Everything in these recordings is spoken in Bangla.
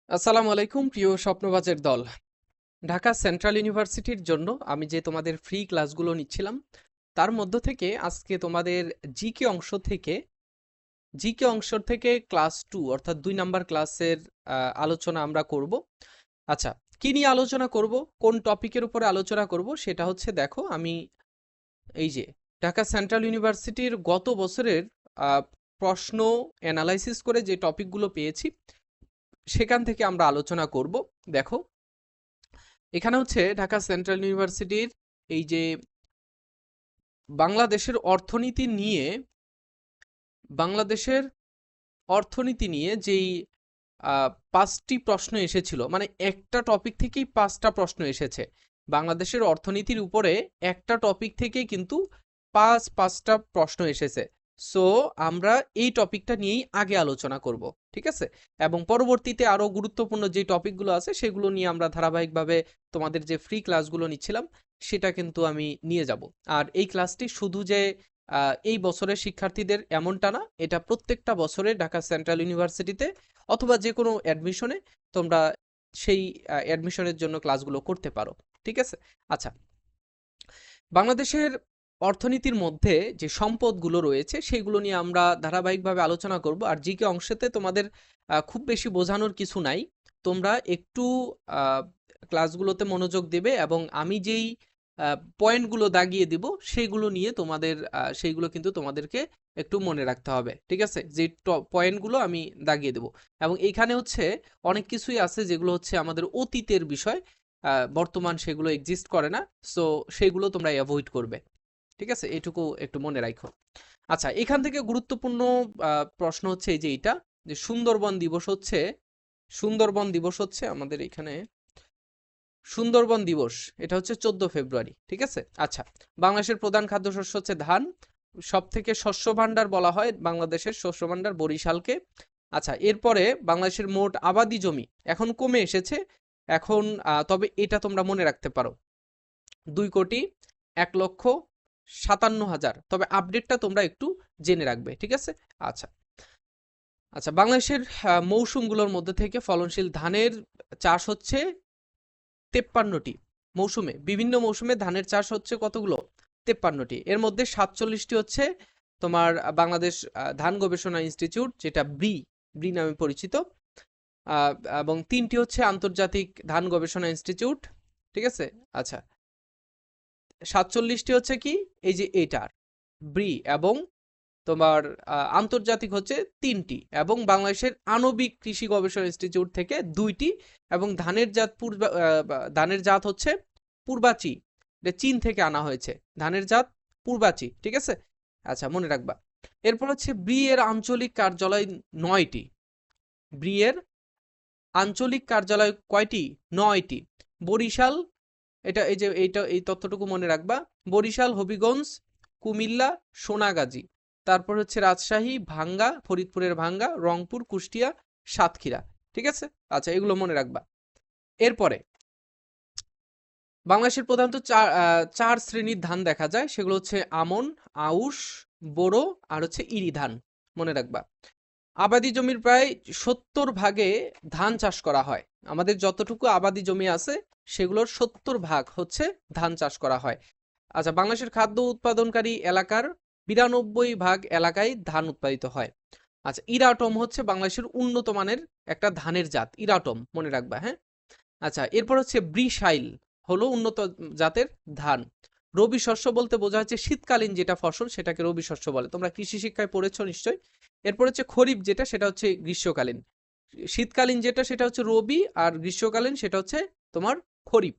আসসালামু আলাইকুম প্রিয় স্বপ্নবাজের দল। ঢাকা সেন্ট্রাল ইউনিভার্সিটির জন্য আমি যে তোমাদের ফ্রি ক্লাসগুলো নিচ্ছিলাম, তার মধ্য থেকে আজকে তোমাদের জিকে অংশ থেকে ক্লাস 2 অর্থাৎ 2 নাম্বার ক্লাসের আলোচনা আমরা করব। আচ্ছা, কি নিয়ে আলোচনা করব, কোন টপিকের উপরে আলোচনা করব সেটা হচ্ছে, দেখো আমি এই যে ঢাকা সেন্ট্রাল ইউনিভার্সিটির গত বছরের আহ, প্রশ্ন অ্যানালাইসিস করে যে টপিকগুলো পেয়েছি সেখান থেকে আমরা আলোচনা করব। দেখো, এখানে হচ্ছে ঢাকা সেন্ট্রাল ইউনিভার্সিটির এই যে বাংলাদেশের অর্থনীতি নিয়ে বাংলাদেশের অর্থনীতি নিয়ে যেই 5টি প্রশ্ন এসেছিল, মানে একটা টপিক থেকেই 5টা প্রশ্ন এসেছে। বাংলাদেশের অর্থনীতির উপরে একটা টপিক থেকেই কিন্তু 5টা প্রশ্ন এসেছে। সো আমরা এই টপিকটা নিয়েই আগে আলোচনা করব, ঠিক আছে? এবং পরবর্তীতে আরো গুরুত্বপূর্ণ যে টপিকগুলো আছে সেগুলো নিয়ে আমরা ধারাবাহিকভাবে তোমাদের যে ফ্রি ক্লাসগুলো নিচ্ছিলাম সেটা কিন্তু আমি নিয়ে যাব। আর এই ক্লাসটি শুধু যে এই বছরের শিক্ষার্থীদের এমনটা না, এটা প্রত্যেকটা বছরে ঢাকা সেন্ট্রাল ইউনিভার্সিটিতে অথবা যে কোনো অ্যাডমিশনে তোমরা সেই অ্যাডমিশনের জন্য ক্লাসগুলো করতে পারো, ঠিক আছে? আচ্ছা, বাংলাদেশের অর্থনীতির মধ্যে যে সম্পদগুলো রয়েছে সেগুলো নিয়ে আমরা ধারাবাহিকভাবে আলোচনা করব। আর জিকে অংশেতে তোমাদের খুব বেশি বোঝানোর কিছু নাই, তোমরা একটু আহ, ক্লাসগুলোতে মনোযোগ দেবে এবং আমি যেই পয়েন্টগুলো দাগিয়ে দিব সেইগুলো নিয়ে তোমাদের সেইগুলো কিন্তু তোমাদেরকে একটু মনে রাখতে হবে, ঠিক আছে? যে পয়েন্টগুলো আমি দাগিয়ে দেব। এবং এইখানে হচ্ছে অনেক কিছুই আছে যেগুলো হচ্ছে আমাদের অতীতের বিষয়, বর্তমান সেগুলো এক্সিস্ট করে না। সো সেগুলো তোমরা অ্যাভয়েড করবে, ঠিক আছে? এটুকু একটু মনে রাখো। আচ্ছা, এখান থেকে গুরুত্বপূর্ণ প্রশ্ন হচ্ছে এই যে এইটা, যে সুন্দরবন দিবস হচ্ছে আমাদের এখানে সুন্দরবন দিবস, এটা হচ্ছে 14 ফেব্রুয়ারি, ঠিক আছে? আচ্ছা, বাংলাদেশের প্রধান খাদ্যশস্য হচ্ছে ধান। সব থেকে শস্য ভাণ্ডার বলা হয় বাংলাদেশের শস্য ভাণ্ডার বরিশালকে। আচ্ছা, এরপরে বাংলাদেশের মোট আবাদি জমি এখন কমে এসেছে। এখন তবে এটা তোমরা মনে রাখতে পারো, 2,01,57,000। তবে আপডেটটা তোমরা একটু জেনে রাখবে, ঠিক আছে? আচ্ছা আচ্ছা, বাংলাদেশের মৌসুমগুলোর মধ্যে থেকে ফলনশীল ধানের চাষ হচ্ছে 53টি মৌসুমে। বিভিন্ন মৌসুমে ধানের চাষ হচ্ছে কতগুলো? 53টি। এর মধ্যে 47টি হচ্ছে তোমার বাংলাদেশ ধান গবেষণা ইনস্টিটিউট, যেটা ব্রি নামে পরিচিত। আহ, এবং 3টি হচ্ছে আন্তর্জাতিক ধান গবেষণা ইনস্টিটিউট, ঠিক আছে? আচ্ছা, 47টি হচ্ছে কি, এই যে এটার ব্রি, এবং তোমার আন্তর্জাতিক হচ্ছে 3টি, এবং বাংলাদেশের আণবিক কৃষি গবেষণা ইনস্টিটিউট থেকে 2টি, এবং ধানের জাত হচ্ছে পূর্বাচি, এটা চীন থেকে আনা হয়েছে। ধানের জাত পূর্বাচি, ঠিক আছে? আচ্ছা, মনে রাখবা। এরপর হচ্ছে ব্রি এর আঞ্চলিক কার্যালয় 9টি। ব্রি এর আঞ্চলিক কার্যালয় কয়টি? 9টি। বরিশাল, এটা এই যে এই তথ্যটুকু মনে রাখবা। বরিশাল, হবিগঞ্জ, কুমিল্লা, সোনাগাজী, তারপর হচ্ছে রাজশাহী, ভাঙ্গা, ফরিদপুরের ভাঙ্গা, রংপুর, কুষ্টিয়া, সাতক্ষীরা, ঠিক আছে? আচ্ছা, এগুলো মনে রাখবা। এরপরে বাংলাদেশের প্রধানত চার শ্রেণীর ধান দেখা যায়, সেগুলো হচ্ছে আমন, আউশ, বোরো আর হচ্ছে ইরি ধান, মনে রাখবা। আবাদি জমির প্রায় 70 ভাগে ধান চাষ করা হয়। আমাদের যতটুকু আবাদি জমি আছে সেগুলোর 70 ভাগ হচ্ছে ধান চাষ করা হয়। আচ্ছা, বাংলাদেশের খাদ্য উৎপাদনকারী এলাকার 92 ভাগ এলাকায় ধান উৎপাদিত হয়। আচ্ছা, ইরাটম হচ্ছে বাংলাদেশের উন্নত মানের একটা ধানের জাত, ইরাটম মনে রাখবা, হ্যাঁ? আচ্ছা, এরপর হচ্ছে ব্রিশাইল, হলো উন্নত জাতের ধান। রবি শস্য বলতে বোঝা হচ্ছে শীতকালীন যেটা ফসল সেটাকে রবি শস্য বলে, তোমরা কৃষি শিক্ষায় পড়েছো নিশ্চয়ই। এরপর হচ্ছে খরিফ, যেটা সেটা হচ্ছে গ্রীষ্মকালীন। শীতকালীন যেটা সেটা হচ্ছে রবি, আর গ্রীষ্মকালীন সেটা হচ্ছে তোমার খরিফ।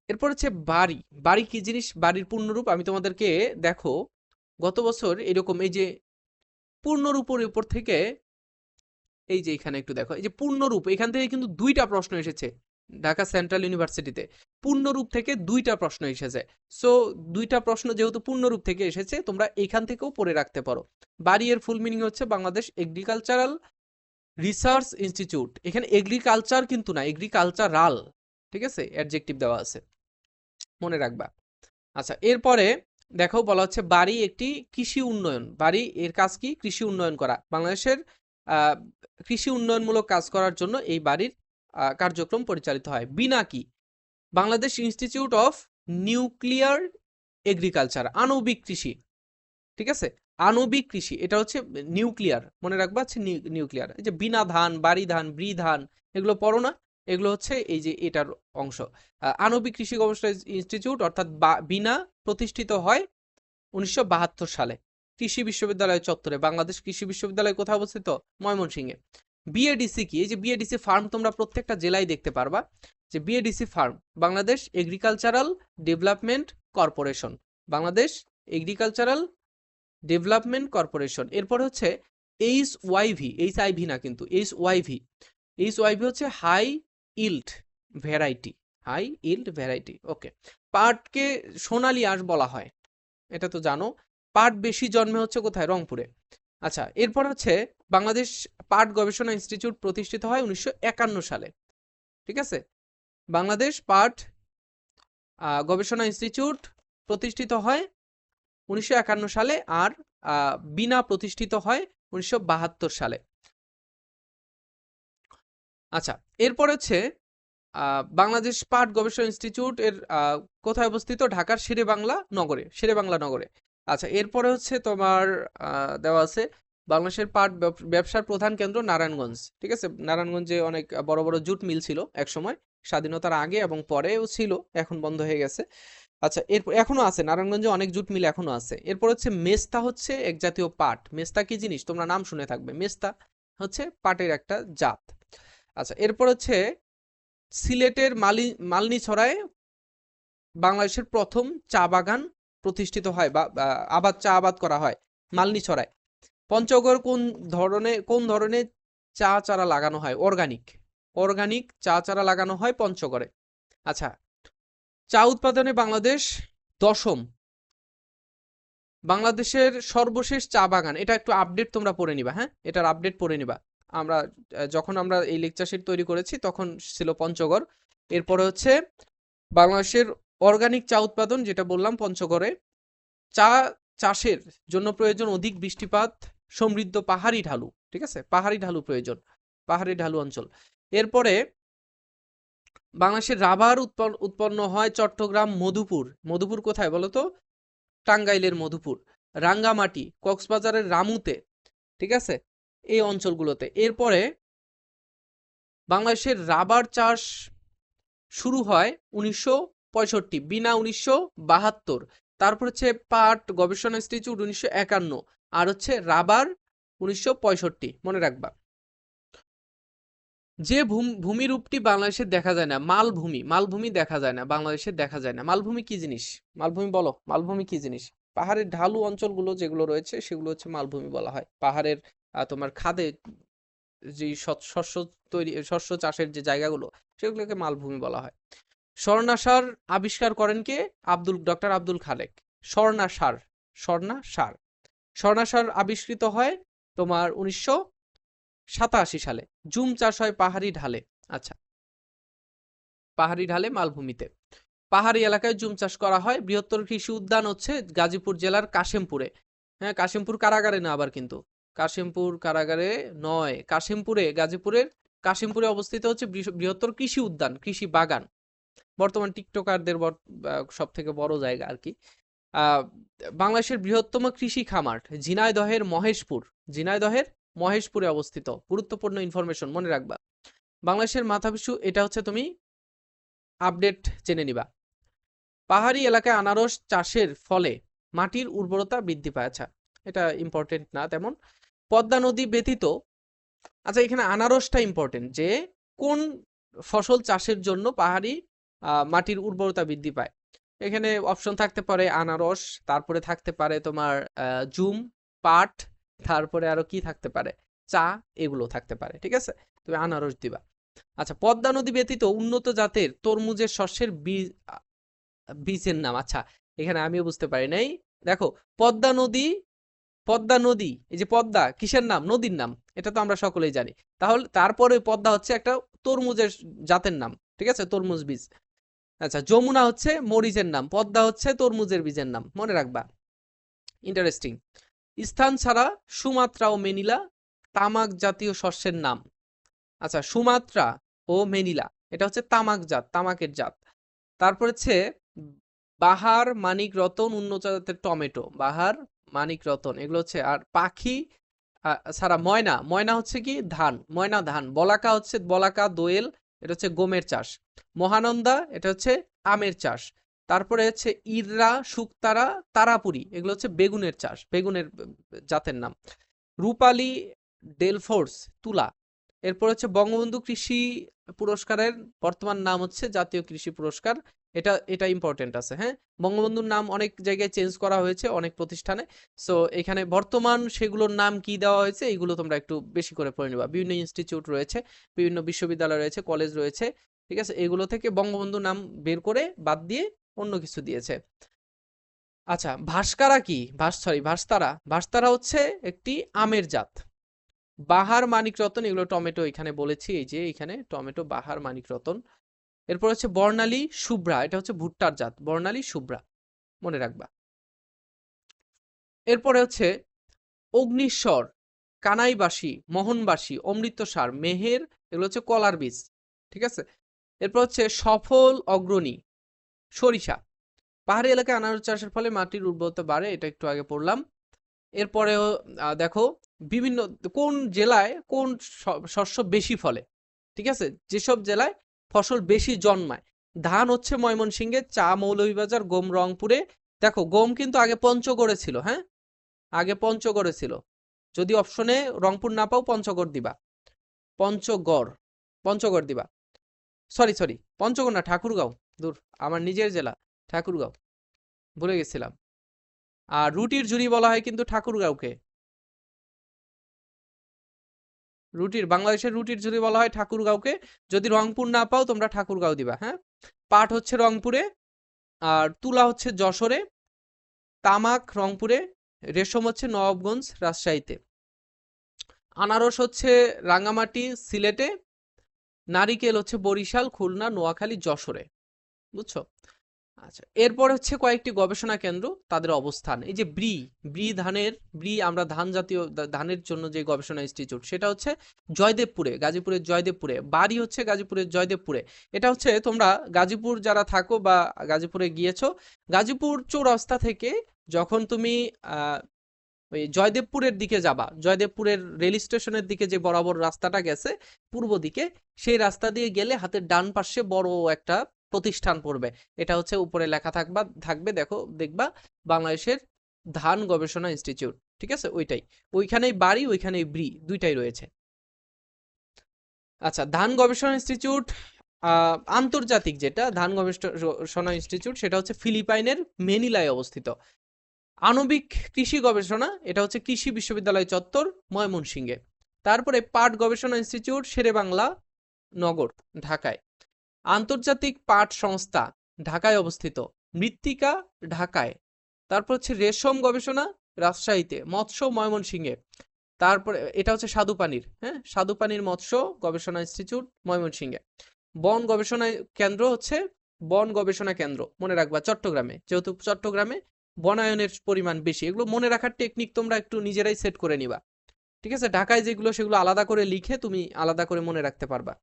এরপর হচ্ছে বাড়ি। বাড়ি কি জিনিস? বাড়ির পূর্ণরূপ আমি তোমাদেরকে, দেখো, গত বছর এরকম এই যে পূর্ণরূপের উপর থেকে, এই যে এখানে একটু দেখো, এই যে পূর্ণরূপ, এখান থেকে কিন্তু 2টা প্রশ্ন এসেছে ঢাকা সেন্ট্রাল ইউনিভার্সিটিতে। পূর্ণরূপ থেকে 2টা প্রশ্ন এসেছে। সো 2টা প্রশ্ন যেহেতু পূর্ণরূপ থেকে এসেছে, তোমরা এখান থেকেও পড়ে রাখতে পারো। বাড়ি এর ফুল মিনিং হচ্ছে বাংলাদেশ এগ্রিকালচারাল রিসার্চ ইনস্টিটিউট। এখানে এগ্রিকালচার কিন্তু না, এগ্রিকালচারাল, ঠিক আছে? অ্যাডজেক্টিভ দেওয়া আছে, মনে রাখবা। আচ্ছা, এরপরে দেখো বলা হচ্ছে বাড়ি একটি কৃষি উন্নয়ন। বাড়ি এর কাজ কি? কৃষি উন্নয়ন করা। বাংলাদেশের আহ, কৃষি উন্নয়নমূলক কাজ করার জন্য এই বাড়ির কার্যক্রম পরিচালিত হয়। বিনা কি? Bangladesh institute of nuclear agriculture, আণবিক কৃষি। ঠিক আছে, আণবিক কৃষি, এটা হচ্ছে নিউক্লিয়ার, মনে রাখবা হচ্ছে নিউক্লিয়ার। এই যে বিনা ধান, বাড়ি ধান, ব্রি ধান, এগুলো পড়ো না? এগুলো হচ্ছে এই যে এটার অংশ। আণবিক কৃষি গবেষণা ইনস্টিটিউট অর্থাৎ বিনা প্রতিষ্ঠিত হয় 1972 সালে কৃষি বিশ্ববিদ্যালয় চত্বরে। বাংলাদেশ কৃষি বিশ্ববিদ্যালয় কোথায় অবস্থিত? ময়মনসিংহে। বিএডিসি কি? এই যে বিএডিসি ফার্ম তোমরা প্রত্যেকটা জেলায় দেখতে পারবা যে BADC farm, Bangladesh agricultural development corporation, Bangladesh agricultural development corporation. এরপর হচ্ছে এইচওয়াইভি, এইচআইভি না কিন্তু, এইচওয়াইভি। এইচওয়াইভি হচ্ছে high yield variety, high yield variety. Okay, পাটকে সোনালী আঁশ বলা হয়, এটা তো জানো। পাট বেশি জন্মে হচ্ছে কোথায়? রংপুরে। আচ্ছা, এরপর হচ্ছে বাংলাদেশ পাট গবেষণা ইনস্টিটিউট প্রতিষ্ঠিত হয় 1951 সালে। ঠিক আছে, বাংলাদেশ পাট গবেষণা ইনস্টিটিউট প্রতিষ্ঠিত হয় 1951 সালে, আর বিনা প্রতিষ্ঠিত হয় 1972 সালে। আচ্ছা, এরপর হচ্ছে বাংলাদেশ পাট গবেষণা ইনস্টিটিউট এর কোথায় অবস্থিত? ঢাকার শেরেবাংলা নগরে, শেরেবাংলা নগরে। আচ্ছা, এরপরে হচ্ছে তোমার দেওয়া আছে বাংলাদেশের পাট ব্যবসার প্রধান কেন্দ্র নারায়ণগঞ্জ। ঠিক আছে, নারায়ণগঞ্জে অনেক বড় বড় জুট মিল ছিল এক সময়, স্বাধীনতার আগে এবং পরেও ছিল, এখন বন্ধ হয়ে গেছে। আচ্ছা, এরপর এখনো আছে নারায়ণগঞ্জে অনেক জুট মিল এখনো আছে। এরপর হচ্ছে মেস্তা, হচ্ছে এক জাতীয় পাট। মেস্তা কি জিনিস তোমরা নাম শুনে থাকবে, মেস্তা হচ্ছে পাটের একটা জাত। আচ্ছা, এরপর হচ্ছে সিলেটের মালনীছড়ায় বাংলাদেশের প্রথম চা বাগান প্রতিষ্ঠিত হয়, বা চা আবাদ করা হয় মালনীছড়ায়। পঞ্চগড় কোন ধরনের চা চারা লাগানো হয়? অর্গানিক চা চারা লাগানো হয় পঞ্চগড়ে। আচ্ছা, চা উৎপাদনে বাংলাদেশ দশম। বাংলাদেশের সর্বশেষ চা বাগান, এটা একটু আপডেট তোমরা পড়ে নিবা, হ্যাঁ, এটার আপডেট পড়ে নিবা। আমরা যখন আমরা এই লেকচার শিট তৈরি করেছি তখন ছিল পঞ্চগড়। এরপরে হচ্ছে বাংলাদেশের অর্গানিক চা উৎপাদন, যেটা বললাম পঞ্চগড়ে। চা চাষের জন্য প্রয়োজন অধিক বৃষ্টিপাত সমৃদ্ধ পাহাড়ি ঢালু। ঠিক আছে, পাহাড়ি ঢালু প্রয়োজন, পাহাড়ি ঢালু অঞ্চল। এরপরে বাংলাদেশের রাবার উৎপন্ন হয় চট্টগ্রাম, মধুপুর কোথায় বলতো? টাঙ্গাইলের মধুপুর। রাঙ্গামাটি কক্সবাজারের রামুতে। ঠিক আছে, এই অঞ্চলগুলোতে। এরপরে বাংলাদেশের রাবার চাষ শুরু হয় 1965, বিনা 1972। তারপর হচ্ছে পাট গবেষণা ইনস্টিটিউট 1951, আর হচ্ছে রাবার 1965, মনে রাখবা। যে ভূমিরূপটি বাংলাদেশে দেখা যায় না, মালভূমি দেখা যায় না, বাংলাদেশে দেখা যায় না। মালভূমি কি জিনিস? মালভূমি বলো, মালভূমি কি জিনিস? পাহাড়ের ঢালু অঞ্চলগুলো যেগুলো রয়েছে সেগুলো হচ্ছে মালভূমি বলা হয়। পাহাড়ের তোমার খাদে যে শস্য চাষের যে জায়গাগুলো, সেগুলোকে মালভূমি বলা হয়। স্বর্ণাসার আবিষ্কার করেন কে? ডক্টর আব্দুল খালেক। স্বর্ণাসার আবিষ্কৃত হয় তোমার 1987 সালে। জুম চাষ হয় পাহাড়ি ঢালে। আচ্ছা, পাহাড়ি ঢালে মালভূমিতে, পাহাড়ি এলাকায় জুম চাষ করা হয়। বৃহত্তর কৃষি উদ্যান হচ্ছে গাজীপুর জেলার কাশিমপুরে। হ্যাঁ, কাশিমপুর কারাগারে না আবার, কিন্তু কাশিমপুর কারাগারে নয়, গাজীপুরের কাশিমপুরে অবস্থিত হচ্ছে বৃহত্তর কৃষি উদ্যান, কৃষি বাগান, বর্তমান টিকটকারদের সব থেকে বড় জায়গা আর কি। বাংলাদেশের বৃহত্তম কৃষি খামার ঝিনাইদহের মহেশপুরে অবস্থিত। গুরুত্বপূর্ণ ইনফরমেশন মনে রাখবা। বাংলাদেশের মাথাপিছু, এটা হচ্ছে তুমি আপডেট জেনে নিবা। পাহাড়ি এলাকায় আনারস চাষের ফলে মাটির উর্বরতা বৃদ্ধি পায়। আচ্ছা, এটা ইম্পর্টেন্ট না তেমন। পদ্মা নদী ব্যতীত, আচ্ছা এখানে আনারসটা ইম্পর্টেন্ট, যে কোন ফসল চাষের জন্য পাহাড়ি মাটির উর্বরতা বৃদ্ধি পায়। এখানে অপশন থাকতে পারে আনারস, তারপরে থাকতে পারে তোমার জুম, পাট, তারপরে আরো কি থাকতে পারে, চা, এগুলো থাকতে পারে। ঠিক আছে, তুমি আনারস দিবা। আচ্ছা, পদ্মা নদী ব্যতীত উন্নত জাতের তরমুজের শস্যের বীজের নাম। আচ্ছা, এখানে আমিও বুঝতে পারি নাই। দেখো, পদ্মা নদী, এই যে পদ্মা কিসের নাম? নদীর নাম, এটা তো আমরা সকলেই জানি। তারপরে পদ্মা হচ্ছে একটা তরমুজের জাতের নাম। ঠিক আছে, তরমুজ বীজ। আচ্ছা, যমুনা হচ্ছে মরিচের নাম, পদ্মা হচ্ছে তরমুজের বীজের নাম, মনে রাখবা। ইন্টারেস্টিং। স্থান ছাড়া সুমাত্রা ও মেনিলা তামাক জাতীয় শস্যের নাম। আচ্ছা, সুমাত্রা ও মেনিলা এটা হচ্ছে তামাক জাত, তামাকের জাত। তারপর হচ্ছে বাহার, মানিক রতন, উন্নত জাতের টমেটো। বাহার, মানিক রতন এগুলো হচ্ছে। আর পাখি ছাড়া ময়না, ময়না হচ্ছে কি ধান, ময়না ধান। বলাকা হচ্ছে, বলাকা দোয়েল, এটা হচ্ছে গমের চাষ। মহানন্দা এটা হচ্ছে আমের চাষ। তারপরে হচ্ছে ইররা, শুকতারা, তারাপুরি এগুলো হচ্ছে বেগুনের চাষ, বেগুনের জাতের নাম। রূপালী, ডেলফোর্স তুলা। এরপর হচ্ছে বঙ্গবন্ধু কৃষি পুরস্কারের বর্তমান নাম হচ্ছে জাতীয় কৃষি পুরস্কার। এটা এটা ইম্পর্টেন্ট আছে, হ্যাঁ। বঙ্গবন্ধুর নাম অনেক জায়গায় চেঞ্জ করা হয়েছে, অনেক প্রতিষ্ঠানে। সো এখানে বর্তমান সেগুলোর নাম কি দেওয়া হয়েছে এগুলো তোমরা একটু বেশি করে পড়ে নিবা। বিভিন্ন ইনস্টিটিউট রয়েছে, বিভিন্ন বিশ্ববিদ্যালয় রয়েছে, কলেজ রয়েছে, ঠিক আছে। এগুলো থেকে বঙ্গবন্ধুর নাম বের করে বাদ দিয়ে অন্য কিছু দিয়েছে। আচ্ছা, ভাস্কারা কি? ভাস্তারা। ভাস্তারা হচ্ছে একটি আমের জাত। বাহার, মানিক রতন এগুলো টমেটো, এখানে বলেছি, এই যে এখানে টমেটো, বাহার, মানিক রতন। এরপর হচ্ছে বর্ণালী শুভ্রা, এটা হচ্ছে ভুট্টার জাত, বর্ণালী শুভ্রা, মনে রাখবা। এরপরে হচ্ছে অগ্নিস্বর, কানাইবাসী, মোহনবাসী, অমৃতসার, মেহের এগুলো হচ্ছে কলার বীজ, ঠিক আছে। এরপর হচ্ছে সফল অগ্রণী, সরিষা। পাহাড়ি এলাকায় আনারস চাষের ফলে মাটির উর্বরতা বাড়ে, এটা একটু আগে পড়লাম। এরপরেও দেখো বিভিন্ন কোন জেলায় কোন শস্য বেশি ফলে, ঠিক আছে, যেসব জেলায় ফসল বেশি জন্মায়। ধান হচ্ছে ময়মনসিংহে, চা মৌলভীবাজার, গম রংপুরে। দেখো গম কিন্তু আগে পঞ্চগড়ে ছিল, হ্যাঁ, আগে পঞ্চগড়ে ছিল। যদি অপশনে রংপুর না পাও পঞ্চগড় দিবা, পঞ্চগড়, পঞ্চগড় দিবা। সরি সরি, পঞ্চগড় না, ঠাকুরগাঁও, দূর, আমার নিজের জেলা ঠাকুরগাঁও, ভুলে গেছিলাম। আর রুটির ঝুড়ি বলা হয় কিন্তু ঠাকুরগাঁওকে, বাংলাদেশের রুটির ঝুড়ি বলা হয় ঠাকুরগাঁওকে। যদি রংপুর না পাও তোমরা ঠাকুরগাঁও দিবা, হ্যাঁ। পাট হচ্ছে রংপুরে, আর তুলা হচ্ছে যশোরে, তামাক রংপুরে, রেশম হচ্ছে নবাবগঞ্জ রাজশাহীতে, আনারস হচ্ছে রাঙ্গামাটি সিলেটে, নারিকেল হচ্ছে বরিশাল, খুলনা, নোয়াখালী, যশোরে, বুঝছো। আচ্ছা, এরপর হচ্ছে কয়েকটি গবেষণা কেন্দ্র, তাদের অবস্থান। এই যে ব্রি আমরা ধান জাতীয় ধানের জন্য যে গবেষণা ইনস্টিটিউট, সেটা হচ্ছে জয়দেবপুরে, গাজীপুরের জয়দেবপুরে। বাড়ি হচ্ছে গাজীপুরের জয়দেবপুরে। এটা হচ্ছে তোমরা গাজীপুর যারা থাকো বা গাজীপুরে গিয়েছো, গাজীপুর চৌরাস্তা থেকে যখন তুমি ওই জয়দেবপুরের দিকে যাবা, জয়দেবপুরের রেল স্টেশনের দিকে যে বরাবর রাস্তাটা গেছে পূর্ব দিকে, সেই রাস্তা দিয়ে গেলে হাতের ডান পাশে বড় একটা প্রতিষ্ঠান পড়বে। এটা হচ্ছে উপরে লেখা থাকবে, দেখো, দেখবা বাংলাদেশের ধান গবেষণা ইনস্টিটিউট, ঠিক আছে, ওইটাই। ওইখানেই বাড়ি, ওইখানেই ব্রি, দুইটাই রয়েছে। আচ্ছা, ধান গবেষণা ইনস্টিটিউট আন্তর্জাতিক যেটা ধান গবেষণা ইনস্টিটিউট, সেটা হচ্ছে ফিলিপাইনের মেনিলায় অবস্থিত। আণবিক কৃষি গবেষণা, এটা হচ্ছে কৃষি বিশ্ববিদ্যালয় চত্বর, ময়মনসিংহে। তারপরে পাট গবেষণা ইনস্টিটিউট শেরেবাংলা নগর, ঢাকায়। আন্তর্জাতিক পাট সংস্থা ঢাকায় অবস্থিত। মৃত্তিকা ঢাকায়। তারপর হচ্ছে রেশম গবেষণা রাজশাহীতে, মৎস্য ময়মনসিংহে। তারপরে এটা হচ্ছে স্বাদুপানির, হ্যাঁ, স্বাদুপানির মৎস্য গবেষণা ইনস্টিটিউট ময়মনসিংহে। বন গবেষণা কেন্দ্র হচ্ছে বন গবেষণা কেন্দ্র, মনে রাখবা চট্টগ্রামে, যেহেতু চট্টগ্রামে বনায়নের পরিমাণ বেশি। এগুলো মনে রাখার টেকনিক তোমরা একটু নিজেরাই সেট করে নিবা, ঠিক আছে। ঢাকায় যেগুলো সেগুলো আলাদা করে লিখে তুমি আলাদা করে মনে রাখতে পারবা।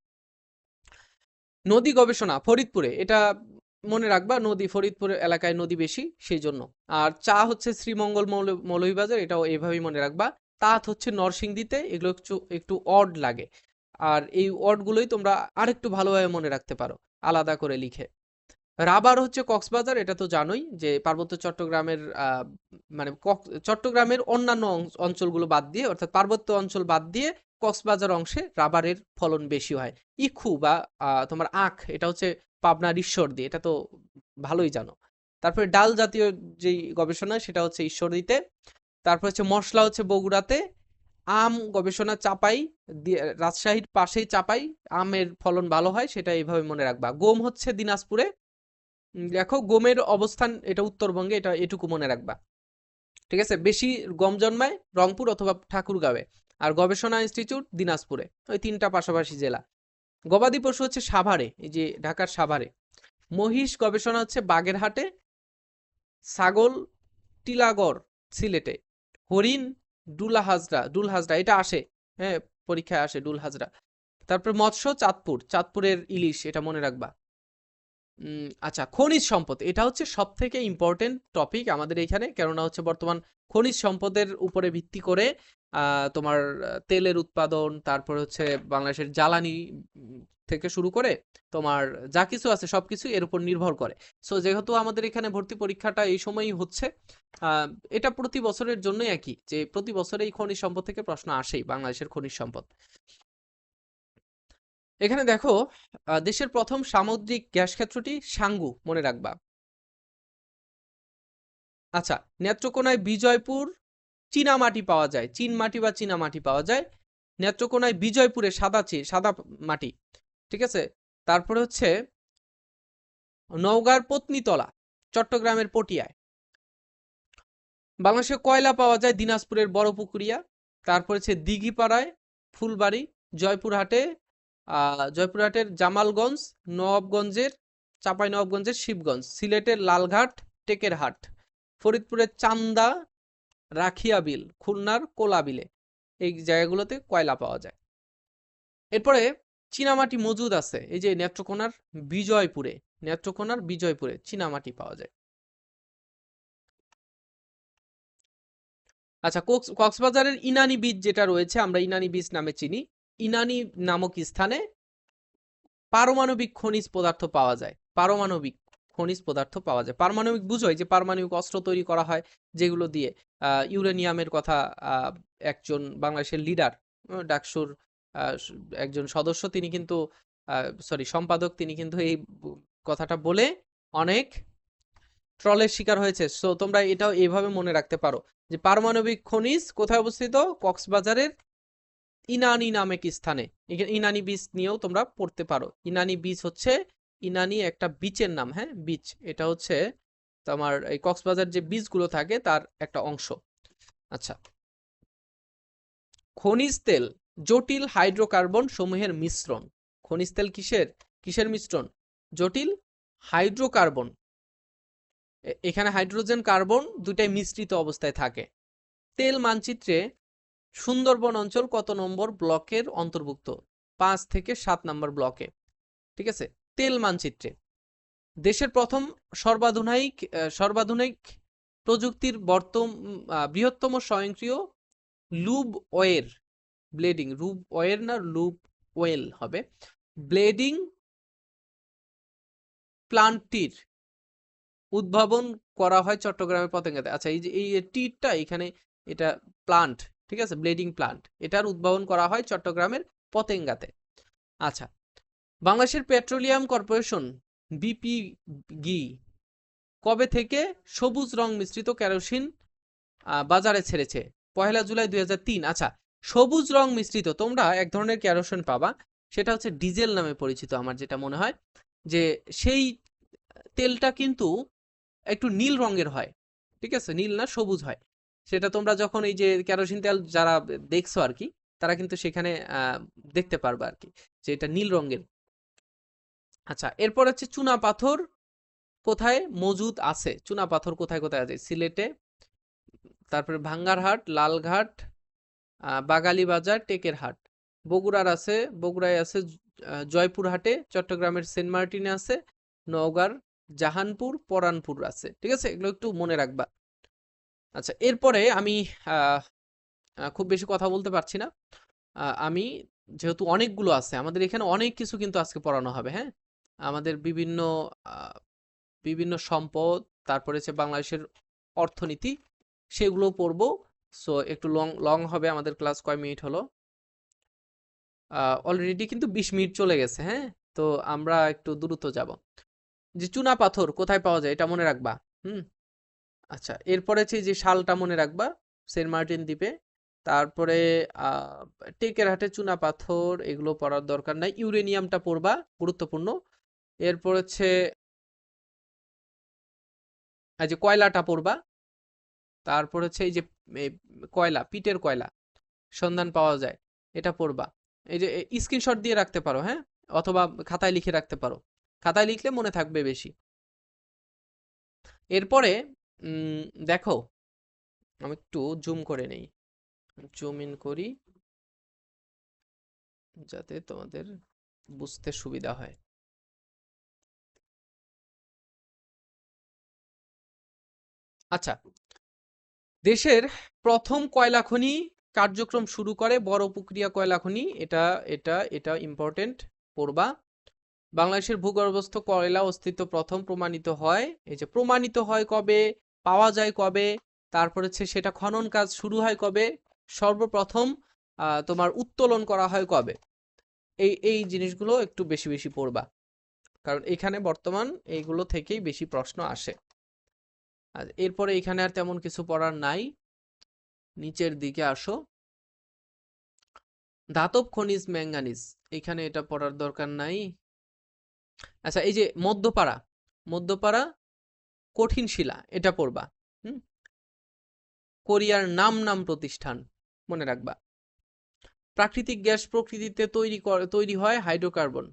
নদী গবেষণা ফরিদপুরে, এটা মনে রাখবা, নদী ফরিদপুর এলাকায় নদী বেশি সেই জন্য। আর চা হচ্ছে শ্রীমঙ্গল মৌলভীবাজার, এটাও এইভাবেই মনে রাখবা। তাঁত হচ্ছে নরসিংদীতে, এগুলো একটু একটু অড লাগে। আর এই ওয়ার্ডগুলোই তোমরা আরেকটু ভালোভাবে মনে রাখতে পারো আলাদা করে লিখে। রাবার হচ্ছে কক্সবাজার, এটা তো জানোই যে পার্বত্য চট্টগ্রামের মানে চট্টগ্রামের অন্যান্য অঞ্চলগুলো বাদ দিয়ে, অর্থাৎ পার্বত্য অঞ্চল বাদ দিয়ে কক্সবাজার অংশে রাবারের ফলন বেশি হয়। ইখু বা তোমার আখ, এটা হচ্ছে পাবনার ঈশ্বরদী, এটা তো ভালোই জানো। তারপরে ডাল জাতীয় যেই গবেষণা, সেটা হচ্ছে ঈশ্বরদীতে। তারপর হচ্ছে মশলা হচ্ছে বগুড়াতে। আম গবেষণা চাপাই, রাজশাহীর পাশেই চাপাই, আমের ফলন ভালো হয়, সেটা এইভাবে মনে রাখবা। গম হচ্ছে দিনাজপুরে। দেখো গমের অবস্থান এটা উত্তরবঙ্গে, এটা এটুকু মনে রাখবা, ঠিক আছে। বেশি গম জন্মায় রংপুর অথবা ঠাকুরগাঁওয়ে। আর গবেষণা ইনস্টিটিউট দিনাজপুরে, ওই তিনটা পাশাপাশি জেলা। গবাদি পশু হচ্ছে সাভারে, এই যে ঢাকার সাভারে। মহিষ গবেষণা হচ্ছে বাগেরহাটে। ছাগল টিলাগড় সিলেটে। হরিণ ডুলহাজরা, এটা আসে হ্যাঁ, পরীক্ষায় আসে ডুল হাজরা। তারপর মৎস্য চাঁদপুর, চাঁদপুরের ইলিশ, এটা মনে রাখবা। আচ্ছা, খনিজ সম্পদ এটা হচ্ছে সব থেকে ইম্পর্টেন্ট টপিক আমাদের এখানে, কেননা হচ্ছে বর্তমান খনিজ সম্পদের উপরে ভিত্তি করে তোমার তেলের উৎপাদন, তারপর হচ্ছে বাংলাদেশের জ্বালানি থেকে শুরু করে তোমার যা কিছু আছে সবকিছু এর উপর নির্ভর করে। সো যেহেতু আমাদের এখানে ভর্তি পরীক্ষাটা এই সময়ই হচ্ছে, আহ, এটা প্রতি বছরের জন্যই একই, যে প্রতি বছরে এই খনিজ সম্পদ থেকে প্রশ্ন আসেই, বাংলাদেশের খনিজ সম্পদ। এখানে দেখো, দেশের প্রথম সামুদ্রিক গ্যাস ক্ষেত্রটি সাঙ্গু, মনে রাখবা। আচ্ছা, নেত্রকোনায় বিজয়পুর চীনা মাটি পাওয়া যায়, চীন মাটি বা চীনা মাটি পাওয়া যায় নেত্রকোনায় বিজয়পুরে, সাদা মাটি, ঠিক আছে। তারপরে হচ্ছে নওগাঁর পত্নীতলা, চট্টগ্রামের পটিয়ায়। বাংলাদেশে কয়লা পাওয়া যায় দিনাজপুরের বড়পুকুরিয়া। তারপর হচ্ছে দিঘিপাড়ায়, ফুলবাড়ি, জয়পুরহাটে জয়পুরহাটের জামালগঞ্জ, নবাবগঞ্জের চাঁপাইনবাবগঞ্জের শিবগঞ্জ, সিলেটের লালঘাট, টেকেরহাট, ফরিদপুরের চান্দা, রাখিয়াবিল, খুলনার কোলাবিলে, এই জায়গাগুলোতে কয়লা পাওয়া যায়। এরপরে চীনামাটি মজুদ আছে এই যে বিজয়পুরে নেত্রকোনার বিজয়পুরে চীনামাটি পাওয়া যায়। আচ্ছা, কক্সবাজারের ইনানি বিচ যেটা রয়েছে, আমরা ইনানি বিচ নামে চিনি, ইনানি নামক স্থানে পারমাণবিক খনিজ পদার্থ পাওয়া যায়। পারমাণবিক খনিজ পদার্থ পাওয়া যায়। পারমাণবিক বুঝোই যে পারমাণবিক অস্ত্র তৈরি করা হয় যেগুলো দিয়ে। ইউরেনিয়ামের কথা একজন বাংলাদেশের লিডার, ডাকসুর একজন সদস্য, তিনি কিন্তু সম্পাদক, তিনি কিন্তু এই কথাটা বলে অনেক ট্রলের শিকার হয়েছে। সো তোমরা এটাও এইভাবে মনে রাখতে পারো যে পারমাণবিক খনিজ কোথায় অবস্থিত, কক্সবাজারের ইনানি নামক স্থানে। ইনানি বিচ নিয়েও তোমরা পড়তে পারো। ইনানি বিচ হচ্ছে, ইনানি একটা বিচের নাম, হ্যাঁ, বিচ, এটা হচ্ছে তোমার এই কক্সবাজার যে বিচগুলো থাকে তার একটা অংশ। আচ্ছা, খনিজ তেল জটিল হাইড্রোকার্বন সমূহের মিশ্রণ। খনিজ তেল কিসের কিসের মিশ্রণ? জটিল হাইড্রোকার্বন। এখানে হাইড্রোজেন কার্বন দুটাই মিশ্রিত অবস্থায় থাকে। তেল মানচিত্রে সুন্দরবন অঞ্চল কত নম্বর ব্লকের অন্তর্ভুক্ত? 5 থেকে 7 নম্বর ব্লকে, ঠিক আছে। তেল মানচিত্রে দেশের প্রথম সর্বাধুনিক প্রযুক্তির বৃহত্তম স্বয়ংক্রিয় লুব ওয়ের ব্লেডিং, রুব ওয়ের না লুব ওয়েল হবে, ব্লেডিং প্লান্টটির উদ্ভাবন করা হয় চট্টগ্রামের পতেঙ্গাতে। আচ্ছা, এই যে এই টিটা এখানে, এটা প্লান্ট, ঠিক আছে, ব্লেডিং প্লান্ট, এটার উদ্ভাবন করা হয় চট্টগ্রামের পতেঙ্গাতে। আচ্ছা, বাংলাদেশের পেট্রোলিয়াম কর্পোরেশন বিপিগি কবে থেকে সবুজ রং মিশ্রিত কেরোসিন বাজারে ছেড়েছে? 1 জুলাই 2003। আচ্ছা, সবুজ রং মিশ্রিত, তোমরা এক ধরনের কেরোসিন পাবা, সেটা হচ্ছে ডিজেল নামে পরিচিত। আমার যেটা মনে হয় যে সেই তেলটা কিন্তু একটু নীল রঙের হয়, ঠিক আছে, নীল না সবুজ হয়। সেটা তোমরা যখন এই যে কেরোসিন তেল যারা দেখছো আর কি, তারা কিন্তু সেখানে দেখতে পারবে আর কি, যে এটা নীল রঙের। আচ্ছা, এরপর হচ্ছে চুনা পাথর কোথায় মজুদ আছে? চুনা পাথর কোথায় কোথায় আছে? সিলেটে, তারপরে ভাঙ্গারহাট, লালঘাট, বাগালী বাজার, টেকেরহাট। বগুড়ায় আছে জয়পুরহাটে, চট্টগ্রামের সেন্ট মার্টিনে আছে, নওগাঁর জাহানপুর, পরানপুর আছে, ঠিক আছে, এগুলো একটু মনে রাখবা। আচ্ছা, এরপরে আমি খুব বেশি কথা বলতে পারছি না। আমি, যেহেতু অনেকগুলো আছে আমাদের এখানে, অনেক কিছু কিন্তু আজকে পড়ানো হবে, হ্যাঁ, আমাদের বিভিন্ন সম্পদ, তারপরে হচ্ছে বাংলাদেশের অর্থনীতি, সেগুলো পড়বো। সো একটু লং লং হবে আমাদের ক্লাস। কয় মিনিট হলো? অলরেডি কিন্তু 20 মিনিট চলে গেছে, হ্যাঁ। তো আমরা একটু দ্রুত যাব। যে চুনা পাথর কোথায় পাওয়া যায় এটা মনে রাখবা। হুম। আচ্ছা, এরপরে হচ্ছে যে শালটা মনে রাখবা, সেন্ট মার্টিন দ্বীপে। তারপরে টেকেরহাটে চুনা পাথর, এগুলো পড়ার দরকার নাই। ইউরেনিয়ামটা পড়বা, গুরুত্বপূর্ণ। এরপর হচ্ছে এই যে কয়লাটা পড়বা। তারপর হচ্ছে এই যে এ, কয়লা, পিটের কয়লা সন্ধান পাওয়া যায়, এটা পড়বা। এই যে স্ক্রিনশট দিয়ে রাখতে পারো, হ্যাঁ, অথবা খাতায় লিখে রাখতে পারো, খাতায় লিখলে মনে থাকবে বেশি। এরপরে দেখো, আমি একটু জুম করে নেই, জুম ইন করি। যাতে তোমাদের বুঝতে সুবিধা হয়। আচ্ছা, দেশের প্রথম কয়লা খনি কার্যক্রম শুরু করে বড়পুকুরিয়া কয়লা খনি। এটা এটা এটা ইম্পর্টেন্ট, পড়বা। বাংলাদেশের ভূগর্ভস্থ কয়লা অস্তিত্ব প্রথম প্রমাণিত হয়, এই যে প্রমাণিত হয় কবে, পাওয়া যায় কবে, তারপর হচ্ছে সেটা খনন কাজ শুরু হয় কবে, সর্বপ্রথম তোমার উত্তোলন করা হয় কবে। এই জিনিসগুলো একটু বেশি বেশি পড়বা, কারণ এখানে বর্তমান এইগুলো থেকেই বেশি প্রশ্ন আসে। আর এরপরে এখানে আর তেমন কিছু পড়ার নাই, নিচের দিকে আসো। ধাতব খনিজ ম্যাঙ্গানিজ, এখানে এটা পড়ার দরকার নাই। আচ্ছা, এই যে মধ্যপাড়া, মধ্যপাড়া কঠিন শিলা, এটা পড়বা। হুম, কোরিয়ার নাম নাম প্রতিষ্ঠান, মনে রাখবা। প্রাকৃতিক গ্যাস প্রকৃতিতে তৈরি হয় হাইড্রোকার্বন,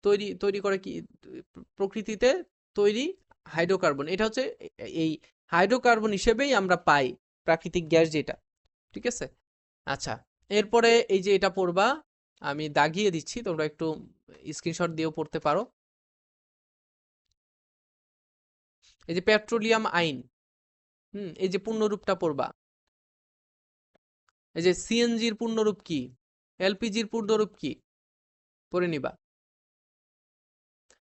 তৈরি তৈরি করে কি প্রকৃতিতে তৈরি হাইড্রোকার্বন, এটা হচ্ছে এই হাইড্রোকার্বন হিসেবেই আমরা পাই প্রাকৃতিক গ্যাস যেটা, ঠিক আছে। আচ্ছা, এরপরে এই যে এটা পড়বা, আমি দাগিয়ে দিচ্ছি, তোমরা একটু স্ক্রিনশট দিয়েও পড়তে পারো। এই যে পেট্রোলিয়াম আইন, এই যে পূর্ণরূপটা পড়বা। এই যে সিএনজির পূর্ণরূপ কি, এলপিজির পূর্ণরূপ কি, পড়ে নিবা।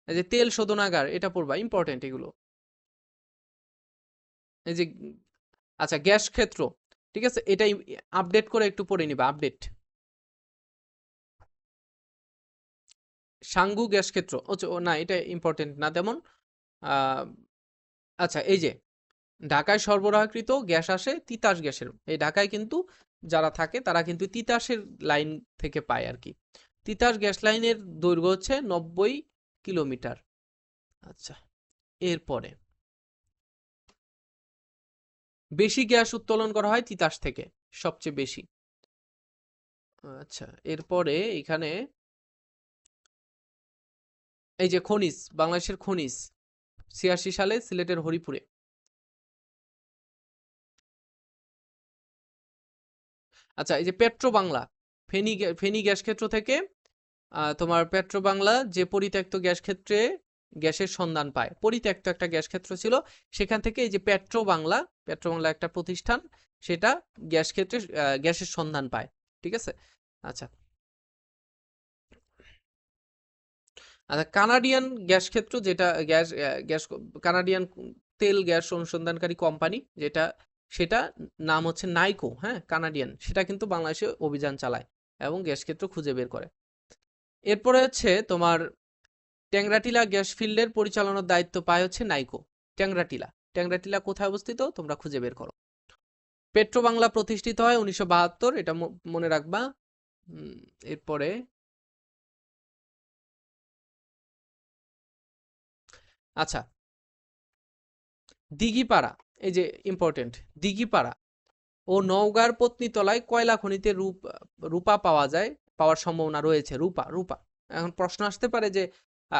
এই যে তেল শোধনাগার, এটা পড়বা, ইম্পর্টেন্ট এগুলো। এই যে আচ্ছা, গ্যাস ক্ষেত্র, ঠিক আছে, এটাই আপডেট করে একটু পড়ে নিবা, আপডেট। সাঙ্গু গ্যাস ক্ষেত্র, ও না, এটা ইম্পর্টেন্ট না তেমন। আহ, আচ্ছা, এই যে ঢাকায় সরবরাহকৃত গ্যাস আসে তিতাস গ্যাসের, এই ঢাকায় কিন্তু যারা থাকে তারা কিন্তু তিতাসের লাইন থেকে পায় আর কি। তিতাস গ্যাস লাইনের দৈর্ঘ্য হচ্ছে 90 কিলোমিটার। আচ্ছা, এরপরে বেশি গ্যাস উত্তোলন করা হয় তিতাস থেকে, সবচেয়ে বেশি। আচ্ছা, এরপরে এখানে এই যে খনিজ, বাংলাদেশের খনিজ 86 সালে সিলেটের হরিপুরে। আচ্ছা, এই যে পেট্রো বাংলা, ফেনী গ্যাস ক্ষেত্র থেকে তোমার পেট্রো বাংলা যে পরিত্যক্ত গ্যাস ক্ষেত্রে গ্যাসের সন্ধান পায়, পরিত্যক্ত একটা গ্যাস ক্ষেত্র ছিল, সেখান থেকে এই যে পেট্রো বাংলা, পেট্রো বাংলা একটা প্রতিষ্ঠান, সেটা গ্যাস ক্ষেত্রে গ্যাসের সন্ধান পায়, ঠিক আছে। আচ্ছা, আচ্ছা, কানাডিয়ান গ্যাস ক্ষেত্র যেটা গ্যাস কানাডিয়ান তেল গ্যাস অনুসন্ধানকারী কোম্পানি যেটা, সেটা নাম হচ্ছে নাইকো, হ্যাঁ, কানাডিয়ান, সেটা কিন্তু বাংলাদেশে অভিযান চালায় এবং গ্যাস ক্ষেত্র খুঁজে বের করে। এরপরে হচ্ছে তোমার ট্যাংরাটিলা গ্যাস ফিল্ডের পরিচালনার দায়িত্ব পায় হচ্ছে নাইকো। ট্যাংরাটিলা, ট্যাংরাটিলা কোথায় অবস্থিত তোমরা খুঁজে বের করো। পেট্রো বাংলা প্রতিষ্ঠিত হয় 1972, এটা মনে রাখবা। এরপরে আচ্ছা, দিঘিপাড়া, এই যে ইম্পর্টেন্ট, দিঘিপাড়া ও নওগাঁর পত্নীতলায় কয়লা খনিতে রূপা পাওয়া যায়, পাওয়ার সম্ভাবনা রয়েছে। রূপা, রূপা, এখন প্রশ্ন আসতে পারে যে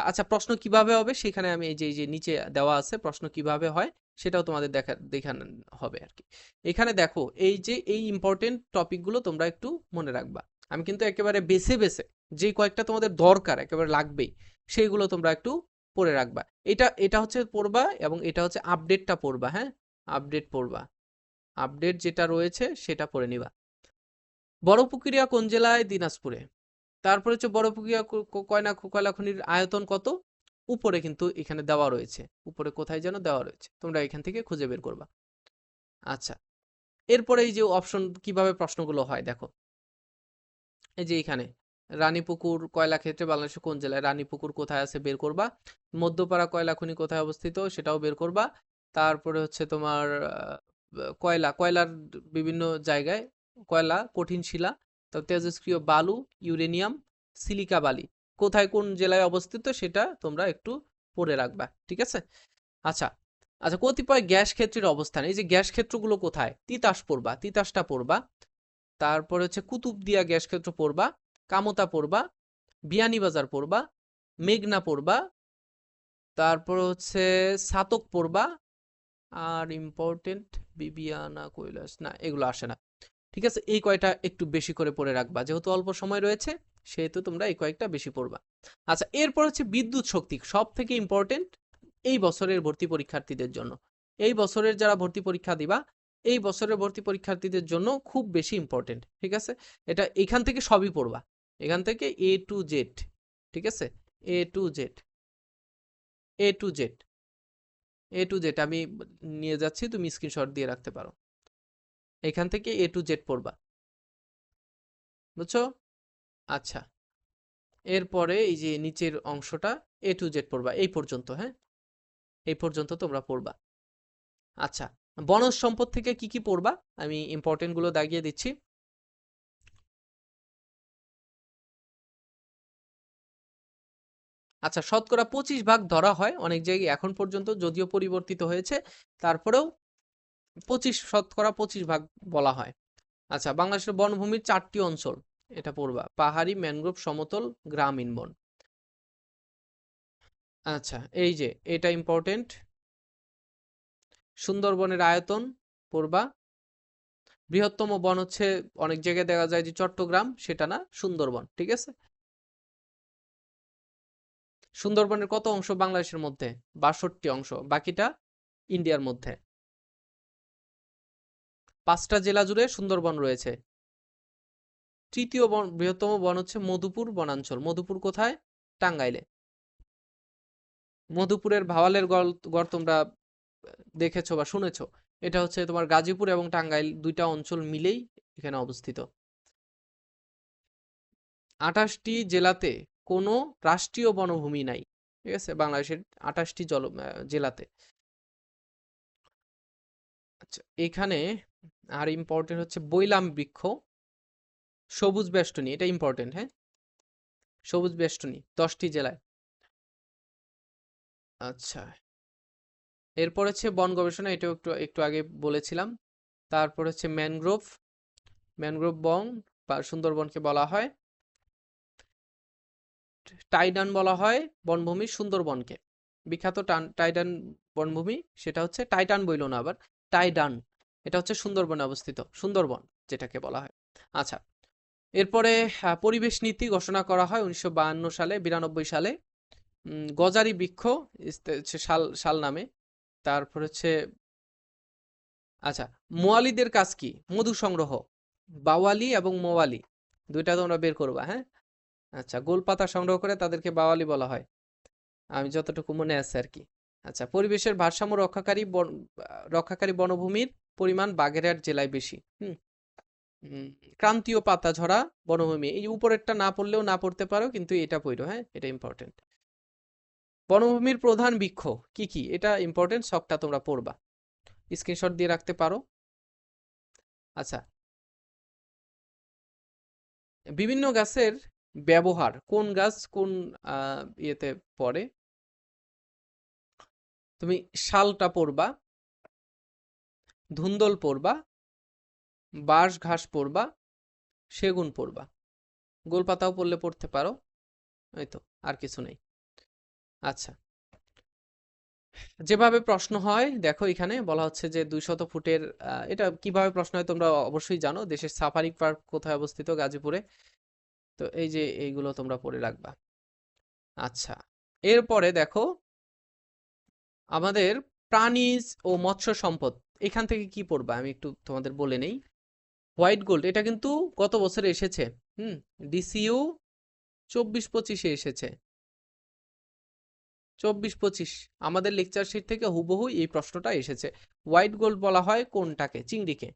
আচ্ছা, প্রশ্ন কিভাবে হবে, সেখানে আমি এই যে নিচে দেওয়া আছে প্রশ্ন কিভাবে হয়, সেটাও তোমাদের দেখানো হবে আর কি। এখানে দেখো, এই যে এই ইম্পর্টেন্ট টপিকগুলো তোমরা একটু মনে রাখবা। আমি কিন্তু একেবারে বেছে বেছে যে কয়েকটা তোমাদের দরকার একেবারে লাগবেই, সেইগুলো তোমরা একটু পড়ে রাখবা। এটা এটা হচ্ছে পড়বা, এবং এটা হচ্ছে আপডেটটা পড়বা, হ্যাঁ, আপডেট পড়বা, আপডেট যেটা রয়েছে সেটা পড়ে নিবা। বড়পুকুরিয়া কোন জেলায়, দিনাজপুরে। তারপরে হচ্ছে বড়পুকুরিয়া কয়লা খনির আয়তন কত, উপরে কিন্তু এখানে দেওয়া রয়েছে, উপরে কোথায় যেন দেওয়া রয়েছে, তোমরা এখান থেকে খুঁজে বের করবা। আচ্ছা, এরপরে এই যে অপশন কিভাবে প্রশ্নগুলো হয় দেখো, এই যে এখানে রানীপুকুর কয়লা ক্ষেত্রে বাংলাদেশের কোন জেলায়, রানীপুকুর কোথায় আছে বের করবা। মধ্যপাড়া কয়লা খনি কোথায় অবস্থিত সেটাও বের করবা। তারপরে হচ্ছে তোমার কয়লার বিভিন্ন জায়গায়, কয়লা, কঠিন শিলা, তো তেজস্ক্রিয় বালু, ইউরেনিয়াম, সিলিকা বালি কোথায় কোন জেলায় অবস্থিত সেটা তোমরা একটু পড়ে রাখবা, ঠিক আছে। আচ্ছা, আচ্ছা, কতিপয় গ্যাস ক্ষেত্রের অবস্থান, এই যে গ্যাস ক্ষেত্রগুলো কোথায়, তিতাস পড়বা, তিতাসটা পড়বা। তারপরে হচ্ছে কুতুবদিয়া গ্যাস ক্ষেত্র পড়বা, কামতা পড়বা, বিয়ানীবাজার পড়বা, মেঘনা পড়বা, তারপর হচ্ছে ছাতক পড়বা, আর ইম্পর্টেন্ট বিবিয়ানা, কৈলাস, না এগুলো আসে না। ঠিক আছে, এই কয়টা একটু বেশি করে পড়ে রাখবা, যেহেতু অল্প সময় রয়েছে সেহেতু তোমরা এই কয়েকটা বেশি পড়বা। আচ্ছা, এরপর হচ্ছে বিদ্যুৎ শক্তি, সব থেকে ইম্পর্টেন্ট এই বছরের ভর্তি পরীক্ষার্থীদের জন্য। এই বছরের যারা ভর্তি পরীক্ষা দিবা, এই বছরের ভর্তি পরীক্ষার্থীদের জন্য খুব বেশি ইম্পর্টেন্ট। ঠিক আছে, এটা এখান থেকে সবই পড়বা, এখান থেকে এ টু জেড। ঠিক আছে, A to Z, A to Z, A to Z আমি নিয়ে যাচ্ছি, তুমি স্ক্রিনশট দিয়ে রাখতে পারো। এখান থেকে এ টু জেড পড়বা, বুঝছো? আচ্ছা, এরপরে এই যে নিচের অংশটা এ টু জেড পড়বা, এই পর্যন্ত। হ্যাঁ, এই পর্যন্ত তোমরা পড়বা। আচ্ছা, বনজ সম্পদ থেকে কি কি পড়বা আমি ইম্পর্টেন্ট গুলো দাগিয়ে দিচ্ছি। আচ্ছা, শতকরা 25 ভাগ ধরা হয় অনেক জায়গায় এখন পর্যন্ত, যদিও পরিবর্তিত হয়েছে, তারপরেও 25 শতকরা 25 ভাগ বলা হয়। আচ্ছা, বাংলাদেশের বনভূমির 4টি অঞ্চল, এটা পড়বা, পাহাড়ি, ম্যানগ্রোভ, সমতল, গ্রামীণ বন। আচ্ছা, এই যে এটা ইম্পর্টেন্ট, সুন্দরবনের আয়তন পড়বা। বৃহত্তম বন হচ্ছে, অনেক জায়গায় দেখা যায় যে চট্টগ্রাম, সেটা না, সুন্দরবন। ঠিক আছে, সুন্দরবনের কত অংশ বাংলাদেশের মধ্যে? 62 অংশ, বাকিটা ইন্ডিয়ার মধ্যে। 5টা জেলা জুড়ে সুন্দরবন রয়েছে। তৃতীয় বৃহত্তম বন হচ্ছে মধুপুর বনাঞ্চল। মধুপুর কোথায়? টাঙ্গাইলে। মধুপুরের ভাওয়ালের গড় তোমরা দেখেছো বা শুনেছো, এটা হচ্ছে তোমার গাজীপুর এবং টাঙ্গাইল দুইটা অঞ্চল মিলেই এখানে অবস্থিত। 28টি জেলাতে কোনো রাষ্ট্রীয় বনভূমি নাই। ঠিক আছে, বাংলাদেশের 28টি জেলাতে। আচ্ছা, এখানে আর ইম্পর্টেন্ট হচ্ছে বৈলাম বৃক্ষ, সবুজ বেষ্টনী, এটা ইম্পর্টেন্ট। হ্যাঁ, সবুজ বেষ্টনী 10টি জেলায়। আচ্ছা, এরপর হচ্ছে বন গবেষণা, এটাও একটু একটু আগে বলেছিলাম। তারপর হচ্ছে ম্যানগ্রোভ, ম্যানগ্রোভ বন বা সুন্দরবনকে বলা হয়। টাইডান বলা হয় বনভূমি সুন্দরবনকে, বিখ্যাত টাইডান বনভূমি, সেটা হচ্ছে টাইটান বইল না আবার, টাইডান, এটা হচ্ছে সুন্দরবনে অবস্থিত, সুন্দরবন যেটাকে বলা হয়। আচ্ছা, এরপরে পরিবেশ নীতি ঘোষণা করা হয় 1952 সালে, 92 সালে। গজারি বৃক্ষ হচ্ছে শাল নামে। তারপর হচ্ছে, আচ্ছা, মোয়ালিদের কাজ কি? মধু সংগ্রহ। বাওয়ালি এবং মোয়ালি দুইটা তোমরা বের করবা। হ্যাঁ, আচ্ছা, গোলপাতা সংগ্রহ করে তাদেরকে বাওয়ালি বলা হয়, আমি যতটুকু মনে আছে আর কি। আচ্ছা, পরিবেশের ভারসাম্য রক্ষাকারী বনভূমির পরিমাণ বাগেরহাট জেলায় বেশি। ক্রান্তীয় পাতা ঝরা বনভূমি, এই উপরেরটা না পড়লেও না পড়তে পারো, কিন্তু এটা পড়ো। হ্যাঁ, এটা ইম্পর্টেন্ট। বনভূমির প্রধান বৃক্ষ কি কি, এটা ইম্পর্টেন্ট, সবটা তোমরা পড়বা, স্ক্রিনশট দিয়ে রাখতে পারো। আচ্ছা, বিভিন্ন গাছের ব্যবহার, কোন গাছ কোন ইয়েতে পড়ে, তুমি শালটা পড়বা, ধুন্দল পড়বা, বাঁশ ঘাস পড়বা, সেগুন পড়বা, গোলপাতাও পড়লে পড়তে পারো। এই তো, আর কিছু নেই। আচ্ছা, যেভাবে প্রশ্ন হয় দেখো, এখানে বলা হচ্ছে যে 200 ফুটের, এটা কিভাবে প্রশ্ন হয় তোমরা অবশ্যই জানো, দেশের সাফারি পার্ক কোথায় অবস্থিত? গাজীপুরে। তো এই যে এইগুলো তোমরা পড়ে রাখবা। আচ্ছা, এরপরে দেখো আমাদের প্রাণীজ ও মৎস্য সম্পদ, এখান থেকে কি পড়বা আমি একটু তোমাদের বলে নেই। হোয়াইট গোল্ড, এটা কিন্তু গত বছরে এসেছে। ডিসিইউ 24-25-এ এসেছে। 24-25 আমাদের লেকচার শিট থেকে হুবহু এই প্রশ্নটা এসেছে। হোয়াইট গোল্ড বলা হয় কোনটাকে? চিংড়িকে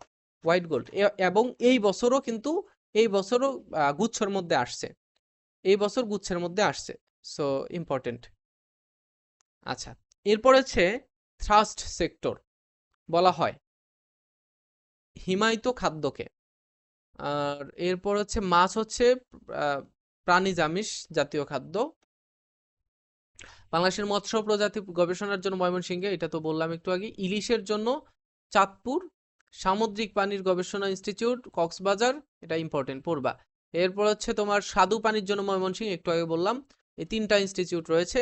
হোয়াইট গোল্ড। এবং এই বছরও কিন্তু, এই বছরও গুচ্ছর মধ্যে আসছে, এই বছর গুচ্ছের মধ্যে আসছে। So important. আচ্ছা, এরপর হচ্ছে থ্রাস্ট সেক্টর বলা হয় হিমায়িত খাদ্যকে। আর এরপর হচ্ছে মাছ হচ্ছে প্রাণীজ আমিষ জাতীয় খাদ্য। বাংলাদেশের মৎস্য প্রজাতি গবেষণার জন্য ময়মনসিংহে, এটা তো বললাম একটু আগে। ইলিশের জন্য চাঁদপুর। সামুদ্রিক পানির গবেষণা ইনস্টিটিউট কক্সবাজার, এটা ইম্পর্টেন্ট পড়বা। এরপর হচ্ছে তোমার স্বাদু পানির জন্য ময়মনসিংহ, একটু আগে বললাম। এই 3টা ইনস্টিটিউট রয়েছে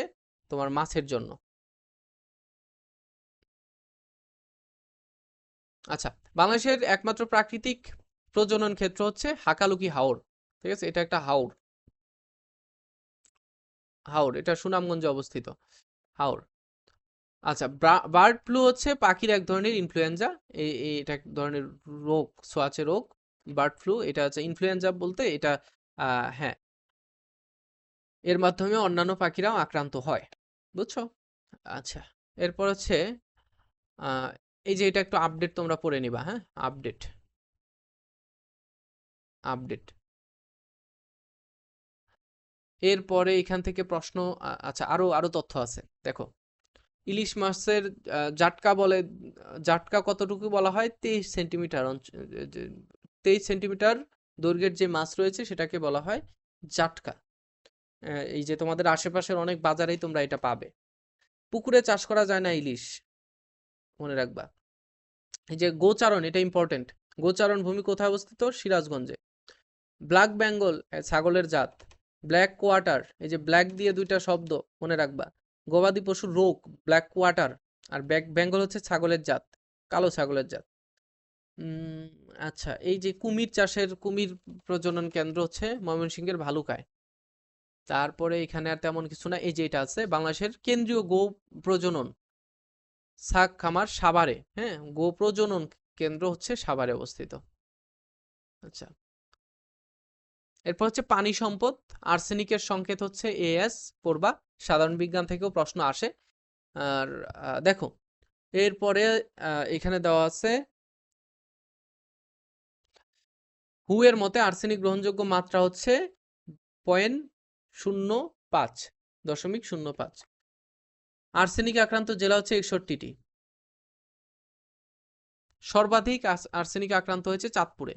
তোমার মাছের জন্য। আচ্ছা, বাংলাদেশের একমাত্র প্রাকৃতিক প্রজনন ক্ষেত্র হচ্ছে হাকালুকি হাওর, ঠিক আছে, এটা একটা হাওর, হাওর এটা সুনামগঞ্জে অবস্থিত, হাওর। আচ্ছা, বার্ড ফ্লু হচ্ছে পাখির এক ধরনের ইনফ্লুয়েঞ্জা, এটা এক ধরনের রোগ, ছোঁয়াচে রোগ। বার্ড ফ্লু এটা হচ্ছে ইনফ্লুয়েঞ্জা বলতে এটা, হ্যাঁ, এর মাধ্যমে অন্যান্য পাখিরাও আক্রান্ত হয়, বুঝছো? আচ্ছা, এরপর হচ্ছে আহ, এই যে এটা একটু আপডেট তোমরা পড়ে নিবা, হ্যাঁ, আপডেট, আপডেট। এরপরে এখান থেকে প্রশ্ন, আচ্ছা, আরো আরো তথ্য আছে, দেখো। ইলিশ মাছের জাটকা বলে, জাটকা কতটুকু বলা হয়? 23 সেন্টিমিটার, 23 সেন্টিমিটার দৈর্ঘ্যের যে মাছ রয়েছে সেটাকে বলা হয় জাটকা। এই যে তোমাদের আশেপাশের অনেক বাজারেই তোমরা এটা পাবে। পুকুরে চাষ করা যায় না ইলিশ, মনে রাখবা। এই যে গোচারণ, এটা ইম্পর্টেন্ট। গোচারণ ভূমি কোথায় অবস্থিত? সিরাজগঞ্জে। ব্ল্যাক বেঙ্গল ছাগলের জাত। ব্ল্যাক কোয়াটার, এই যে ব্ল্যাক দিয়ে দুইটা শব্দ, মনে রাখবা। গবাদি পশুর রোগ ব্ল্যাক কোয়াটার, আর বেঙ্গল হচ্ছে ছাগলের জাত, কালো ছাগলের জাত। উম আচ্ছা, এই যে কুমির চাষের, কুমির প্রজনন কেন্দ্র হচ্ছে ময়মনসিংহের ভালুকায়। তারপরে এখানে আর তেমন কিছু না। এই যে এটা আছে, বাংলাদেশের কেন্দ্রীয় গো প্রজনন ছাগ খামার সাভারে, হ্যাঁ, গো প্রজনন কেন্দ্র হচ্ছে সাভারে অবস্থিত। আচ্ছা, এরপর হচ্ছে পানি সম্পদ, আর্সেনিকের সংকেত হচ্ছে এএস, পড়বা, সাধারণ বিজ্ঞান থেকেও প্রশ্ন আসে। আর দেখো, এরপরে এখানে দেওয়া আছে, হু এর মতে আর্সেনিক গ্রহণযোগ্য মাত্রা হচ্ছে 0.05, 0.05। আর্সেনিক আক্রান্ত জেলা হচ্ছে 61টি। সর্বাধিক আর্সেনিক আক্রান্ত হয়েছে চাঁদপুরে।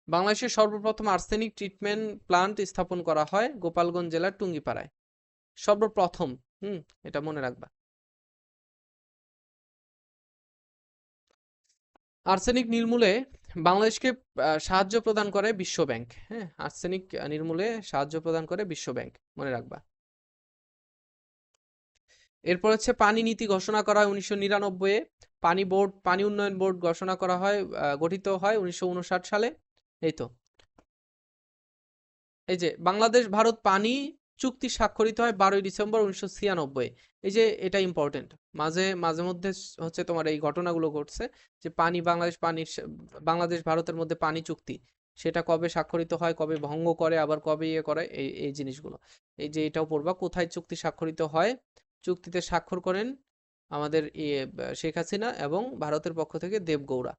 বাংলাদেশের সর্বপ্রথম আর্সেনিক ট্রিটমেন্ট প্লান্ট স্থাপন করা হয় গোপালগঞ্জ জেলার টুঙ্গিপাড়ায়, সর্বপ্রথম। এটা মনে রাখবা। আর্সেনিক নির্মূলে বাংলাদেশকে সাহায্য প্রদান করে বিশ্ব ব্যাংক, হ্যাঁ, আর্সেনিক নির্মূলে সাহায্য প্রদান করে বিশ্ব ব্যাংক, মনে রাখবা। এরপর হচ্ছে পানি নীতি ঘোষণা করা হয় 1999-এ। পানি বোর্ড, পানি উন্নয়ন বোর্ড ঘোষণা করা হয়, গঠিত হয় 1959 সালে। এই তো, এই যে বাংলাদেশ ভারত পানি চুক্তি স্বাক্ষরিত হয় 12ই ডিসেম্বর 1996। এই যে এটা ইম্পর্টেন্ট, মাঝে মাঝে মধ্যে হচ্ছে তোমার এই ঘটনাগুলো ঘটছে, যে বাংলাদেশ ভারতের মধ্যে পানি চুক্তি, সেটা কবে স্বাক্ষরিত হয়, কবে ভঙ্গ করে, আবার কবে ইয়ে করে, এই জিনিসগুলো। এই যে এটাও পড়বা, কোথায় চুক্তি স্বাক্ষরিত হয়। চুক্তিতে স্বাক্ষর করেন আমাদের শেখ হাসিনা এবং ভারতের পক্ষ থেকে দেবগৌড়া,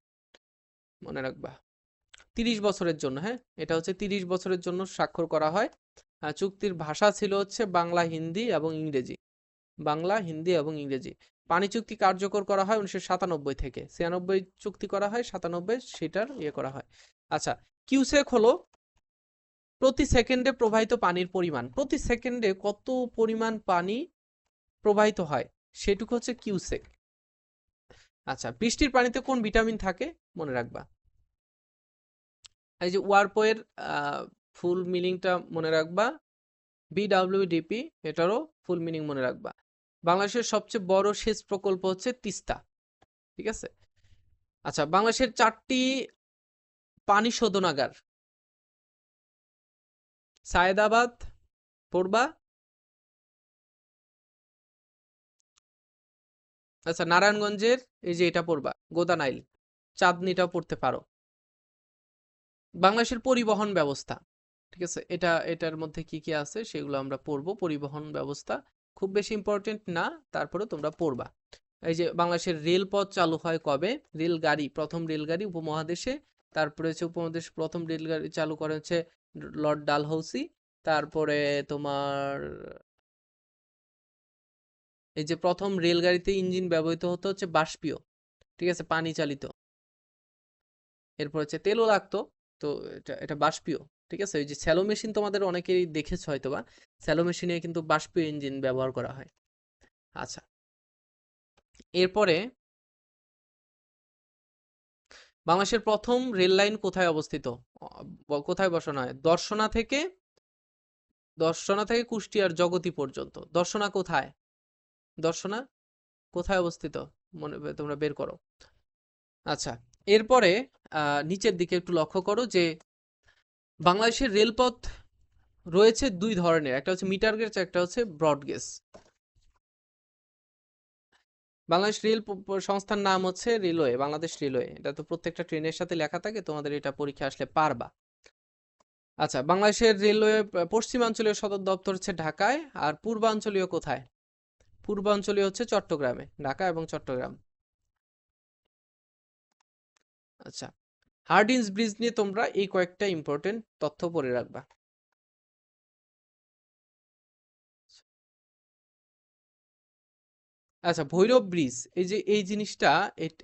মনে রাখবা। 30 বছরের জন্য, হ্যাঁ, এটা হচ্ছে 30 বছরের জন্য স্বাক্ষর করা হয়। চুক্তির ভাষা ছিল হচ্ছে বাংলা, হিন্দি এবং ইংরেজি, বাংলা, হিন্দি এবং ইংরেজি। পানি চুক্তি কার্যকর করা হয় 1997 থেকে, 96 চুক্তি করা হয়, 97 সেটার ইয়ে করা হয়। আচ্ছা, কিউসেক হলো প্রতি সেকেন্ডে প্রবাহিত পানির পরিমাণ, প্রতি সেকেন্ডে কত পরিমাণ পানি প্রবাহিত হয় সেটুকু হচ্ছে কিউসেক। আচ্ছা, বৃষ্টির পানিতে কোন ভিটামিন থাকে, মনে রাখবা। এই যে ওয়ারপোয়ের ফুল মিনিংটা মনে রাখবা, বিডব্লিউডিপি, এটারও ফুল মিনিং মনে রাখবা। বাংলাদেশের সবচেয়ে বড় সেচ প্রকল্প হচ্ছে তিস্তা, ঠিক আছে। আচ্ছা, বাংলাদেশের 4টি পানি শোধনাগার, সায়েদাবাদ, পড়বা। আচ্ছা, নারায়ণগঞ্জের এই যে এটা পড়বা, গোদানাইল, চাঁদনিটাও পড়তে পারো। বাংলাদেশের পরিবহন ব্যবস্থা, ঠিক আছে, এটার মধ্যে কি কি আছে সেগুলো আমরা পড়বো। পরিবহন ব্যবস্থা খুব বেশি ইম্পর্টেন্ট না, তারপরে তোমরা পড়বা। এই যে বাংলাদেশের রেলপথ চালু হয় কবে, রেলগাড়ি, প্রথম রেলগাড়ি উপমহাদেশে। তারপরে হচ্ছে উপমহাদেশ প্রথম রেলগাড়ি চালু করে হচ্ছে লর্ড ডালহৌসি। তারপরে তোমার এই যে প্রথম রেলগাড়িতে ইঞ্জিন ব্যবহৃত হতো হচ্ছে বাষ্পীয়, ঠিক আছে, পানি চালিত। এরপর হচ্ছে তেলও লাগতো, তো এটা এটা বাষ্পীয়, ঠিক আছে। ওই যে স্যালো মেশিন তোমাদের অনেকেই দেখেছ হয়তোবা, স্যালো মেশিনে কিন্তু বাষ্পীয় ইঞ্জিন ব্যবহার করা হয়। আচ্ছা, এরপরে বাংলাদেশের প্রথম রেল লাইন কোথায় অবস্থিত, কোথায় বসানো হয়? দর্শনা থেকে কুষ্টিয়ার জগতি পর্যন্ত। দর্শনা কোথায়? দর্শনা কোথায় অবস্থিত, মনে তোমরা বের করো। আচ্ছা, এরপরে নিচের দিকে একটু লক্ষ্য করো যে বাংলাদেশের রেলপথ রয়েছে দুই ধরনের, একটা হচ্ছে মিটার গেজ, একটা হচ্ছে ব্রড গেজ। বাংলাদেশ রেল সংস্থার নাম হচ্ছে রেলওয়ে, বাংলাদেশ রেলওয়ে। এটা তো প্রত্যেকটা ট্রেনের সাথে লেখা থাকে, তোমাদের এটা পরীক্ষা আসলে পারবা। আচ্ছা, বাংলাদেশের রেলওয়ে পশ্চিমাঞ্চলীয় সদর দপ্তর হচ্ছে ঢাকায়, আর পূর্বাঞ্চলীয় কোথায়? পূর্বাঞ্চলীয় হচ্ছে চট্টগ্রামে, ঢাকা এবং চট্টগ্রাম। আচ্ছা, হার্ডিঞ্জ ব্রিজ নিয়ে তোমরা এই কয়েকটা ইম্পর্টেন্ট তথ্য পড়ে রাখবা। আচ্ছা, ভৈরব ব্রিজ, এই যে এই জিনিসটা,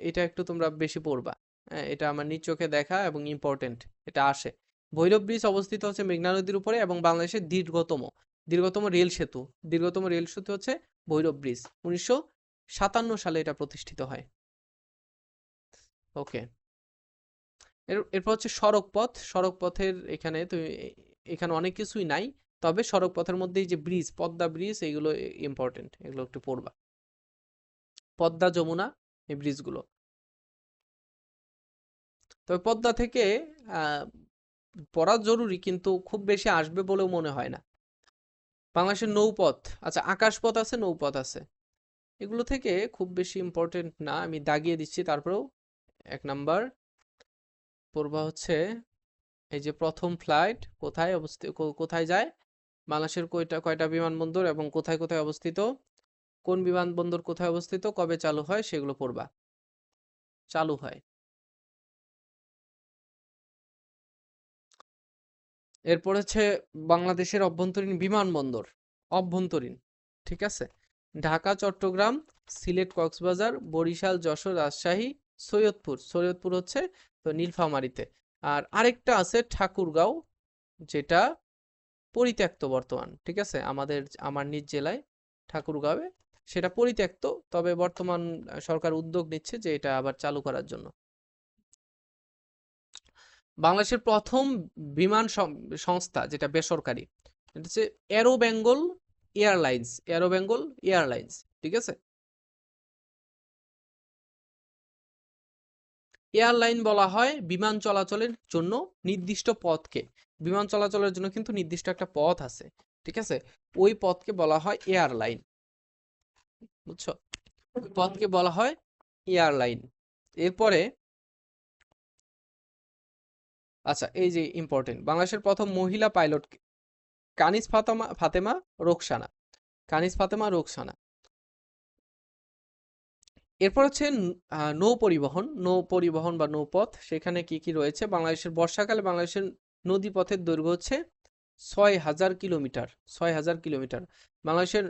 এটা একটু তোমরা বেশি পড়বা। হ্যাঁ, এটা আমার নিজ চোখে দেখা এবং ইম্পর্টেন্ট, এটা আসে। ভৈরব ব্রিজ অবস্থিত হচ্ছে মেঘনা নদীর উপরে এবং বাংলাদেশের দীর্ঘতম রেল সেতু। দীর্ঘতম রেল সেতু হচ্ছে ভৈরব ব্রিজ। 1957 সালে এটা প্রতিষ্ঠিত হয়। ওকে, এরপর হচ্ছে সড়ক পথ। সড়ক পথের এখানে তুমি এখানে অনেক কিছুই নাই, তবে সড়ক পথের মধ্যে এই যে ব্রিজ, পদ্মা ব্রিজ, এগুলো ইম্পর্টেন্ট, এগুলো একটু পড়বা। পদ্মা, যমুনা, এই ব্রিজগুলো। তবে পদ্মা থেকে আহ, পড়া জরুরি, কিন্তু খুব বেশি আসবে বলেও মনে হয় না। বাংলাদেশের নৌপথ, আচ্ছা আকাশপথ আছে, নৌপথ আছে, এগুলো থেকে খুব বেশি ইম্পর্টেন্ট না, আমি দাগিয়ে দিচ্ছি। তারপরেও 1 নাম্বার পড়বা হচ্ছে এই যে প্রথম ফ্লাইট কোথায় অবস্থিত, কোথায় যায়, বাংলাদেশের কয়টা কয়টা বিমানবন্দর এবং কোথায় কোথায় অবস্থিত, কোন বিমানবন্দর কোথায় অবস্থিত, কবে চালু হয়, সেগুলো পড়বা। চালু হয়। এরপর হচ্ছে বাংলাদেশের অভ্যন্তরীণ বিমানবন্দর, অভ্যন্তরীণ, ঠিক আছে, ঢাকা, চট্টগ্রাম, সিলেট, কক্সবাজার, বরিশাল, যশোর, রাজশাহী, সৈয়দপুর। সৈয়দপুর হচ্ছে তো নীলফামারীতে। আর আরেকটা আছে ঠাকুরগাঁও, যেটা পরিত্যক্ত বর্তমান, ঠিক আছে, আমার নিজ জেলায় ঠাকুরগাঁওয়ে, সেটা পরিত্যক্ত, তবে বর্তমান সরকার উদ্যোগ নিচ্ছে যে এটা আবার চালু করার জন্য। বাংলাদেশের প্রথম বিমান সংস্থা যেটা বেসরকারি, এটা হচ্ছে এরো বেঙ্গল এয়ারলাইন্স। এরো বেঙ্গল এয়ারলাইন্স, ঠিক আছে। এয়ারলাইন বলা হয় বিমান চলাচলের জন্য নির্দিষ্ট পথকে, বিমান চলাচলের জন্য কিন্তু নির্দিষ্ট একটা পথ আছে, ঠিক আছে, ওই পথকে বলা হয় এয়ারলাইন, বুঝছো, ওই পথকে বলা হয় এয়ারলাইন। এরপরে আচ্ছা, এই যে ইম্পর্টেন্ট, বাংলাদেশের প্রথম মহিলা পাইলট কানিজ ফাতেমা ফাতেমা রোকসানা। কানিজ ফাতেমা রোকসানা। এরপর হচ্ছে নৌ পরিবহন বা নৌপথ, সেখানে কি কি রয়েছে? বাংলাদেশের বর্ষাকালে বাংলাদেশের নদীপথের দৈর্ঘ্য হচ্ছে 6,000 কিলোমিটার। 6,000 কিলোমিটার। বাংলাদেশের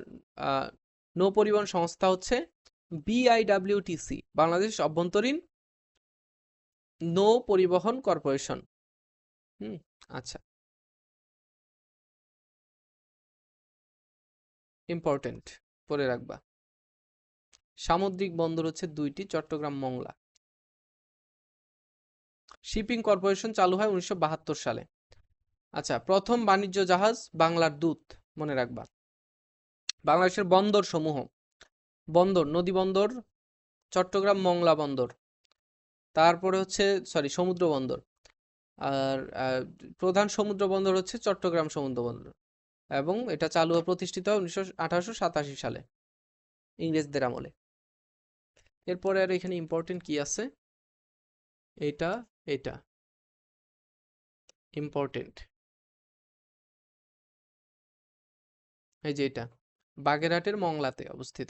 নৌ পরিবহন সংস্থা হচ্ছে BIWTC, বাংলাদেশ অভ্যন্তরীণ নৌ পরিবহন কর্পোরেশন। হুম, আচ্ছা, ইম্পর্টেন্ট, পড়ে রাখবা। সামুদ্রিক বন্দর হচ্ছে 2টি, চট্টগ্রাম, মংলা। শিপিং কর্পোরেশন চালু হয় 1972 সালে। আচ্ছা, প্রথম বাণিজ্য জাহাজ বাংলার দূত, মনে রাখবা। বাংলাদেশের বন্দর সমূহ, বন্দর, নদী বন্দর চট্টগ্রাম, মংলা বন্দর। তারপরে হচ্ছে সমুদ্র বন্দর। আর প্রধান সমুদ্র বন্দর হচ্ছে চট্টগ্রাম সমুদ্র বন্দর, এবং এটা চালু ও প্রতিষ্ঠিত হয় 1887 সালে, ইংরেজদের আমলে। এরপরে আর এখানে ইম্পর্টেন্ট কি আছে? এটা, এটা ইম্পর্টেন্ট, এই যে এটা বাগেরহাটের মংলাতে অবস্থিত।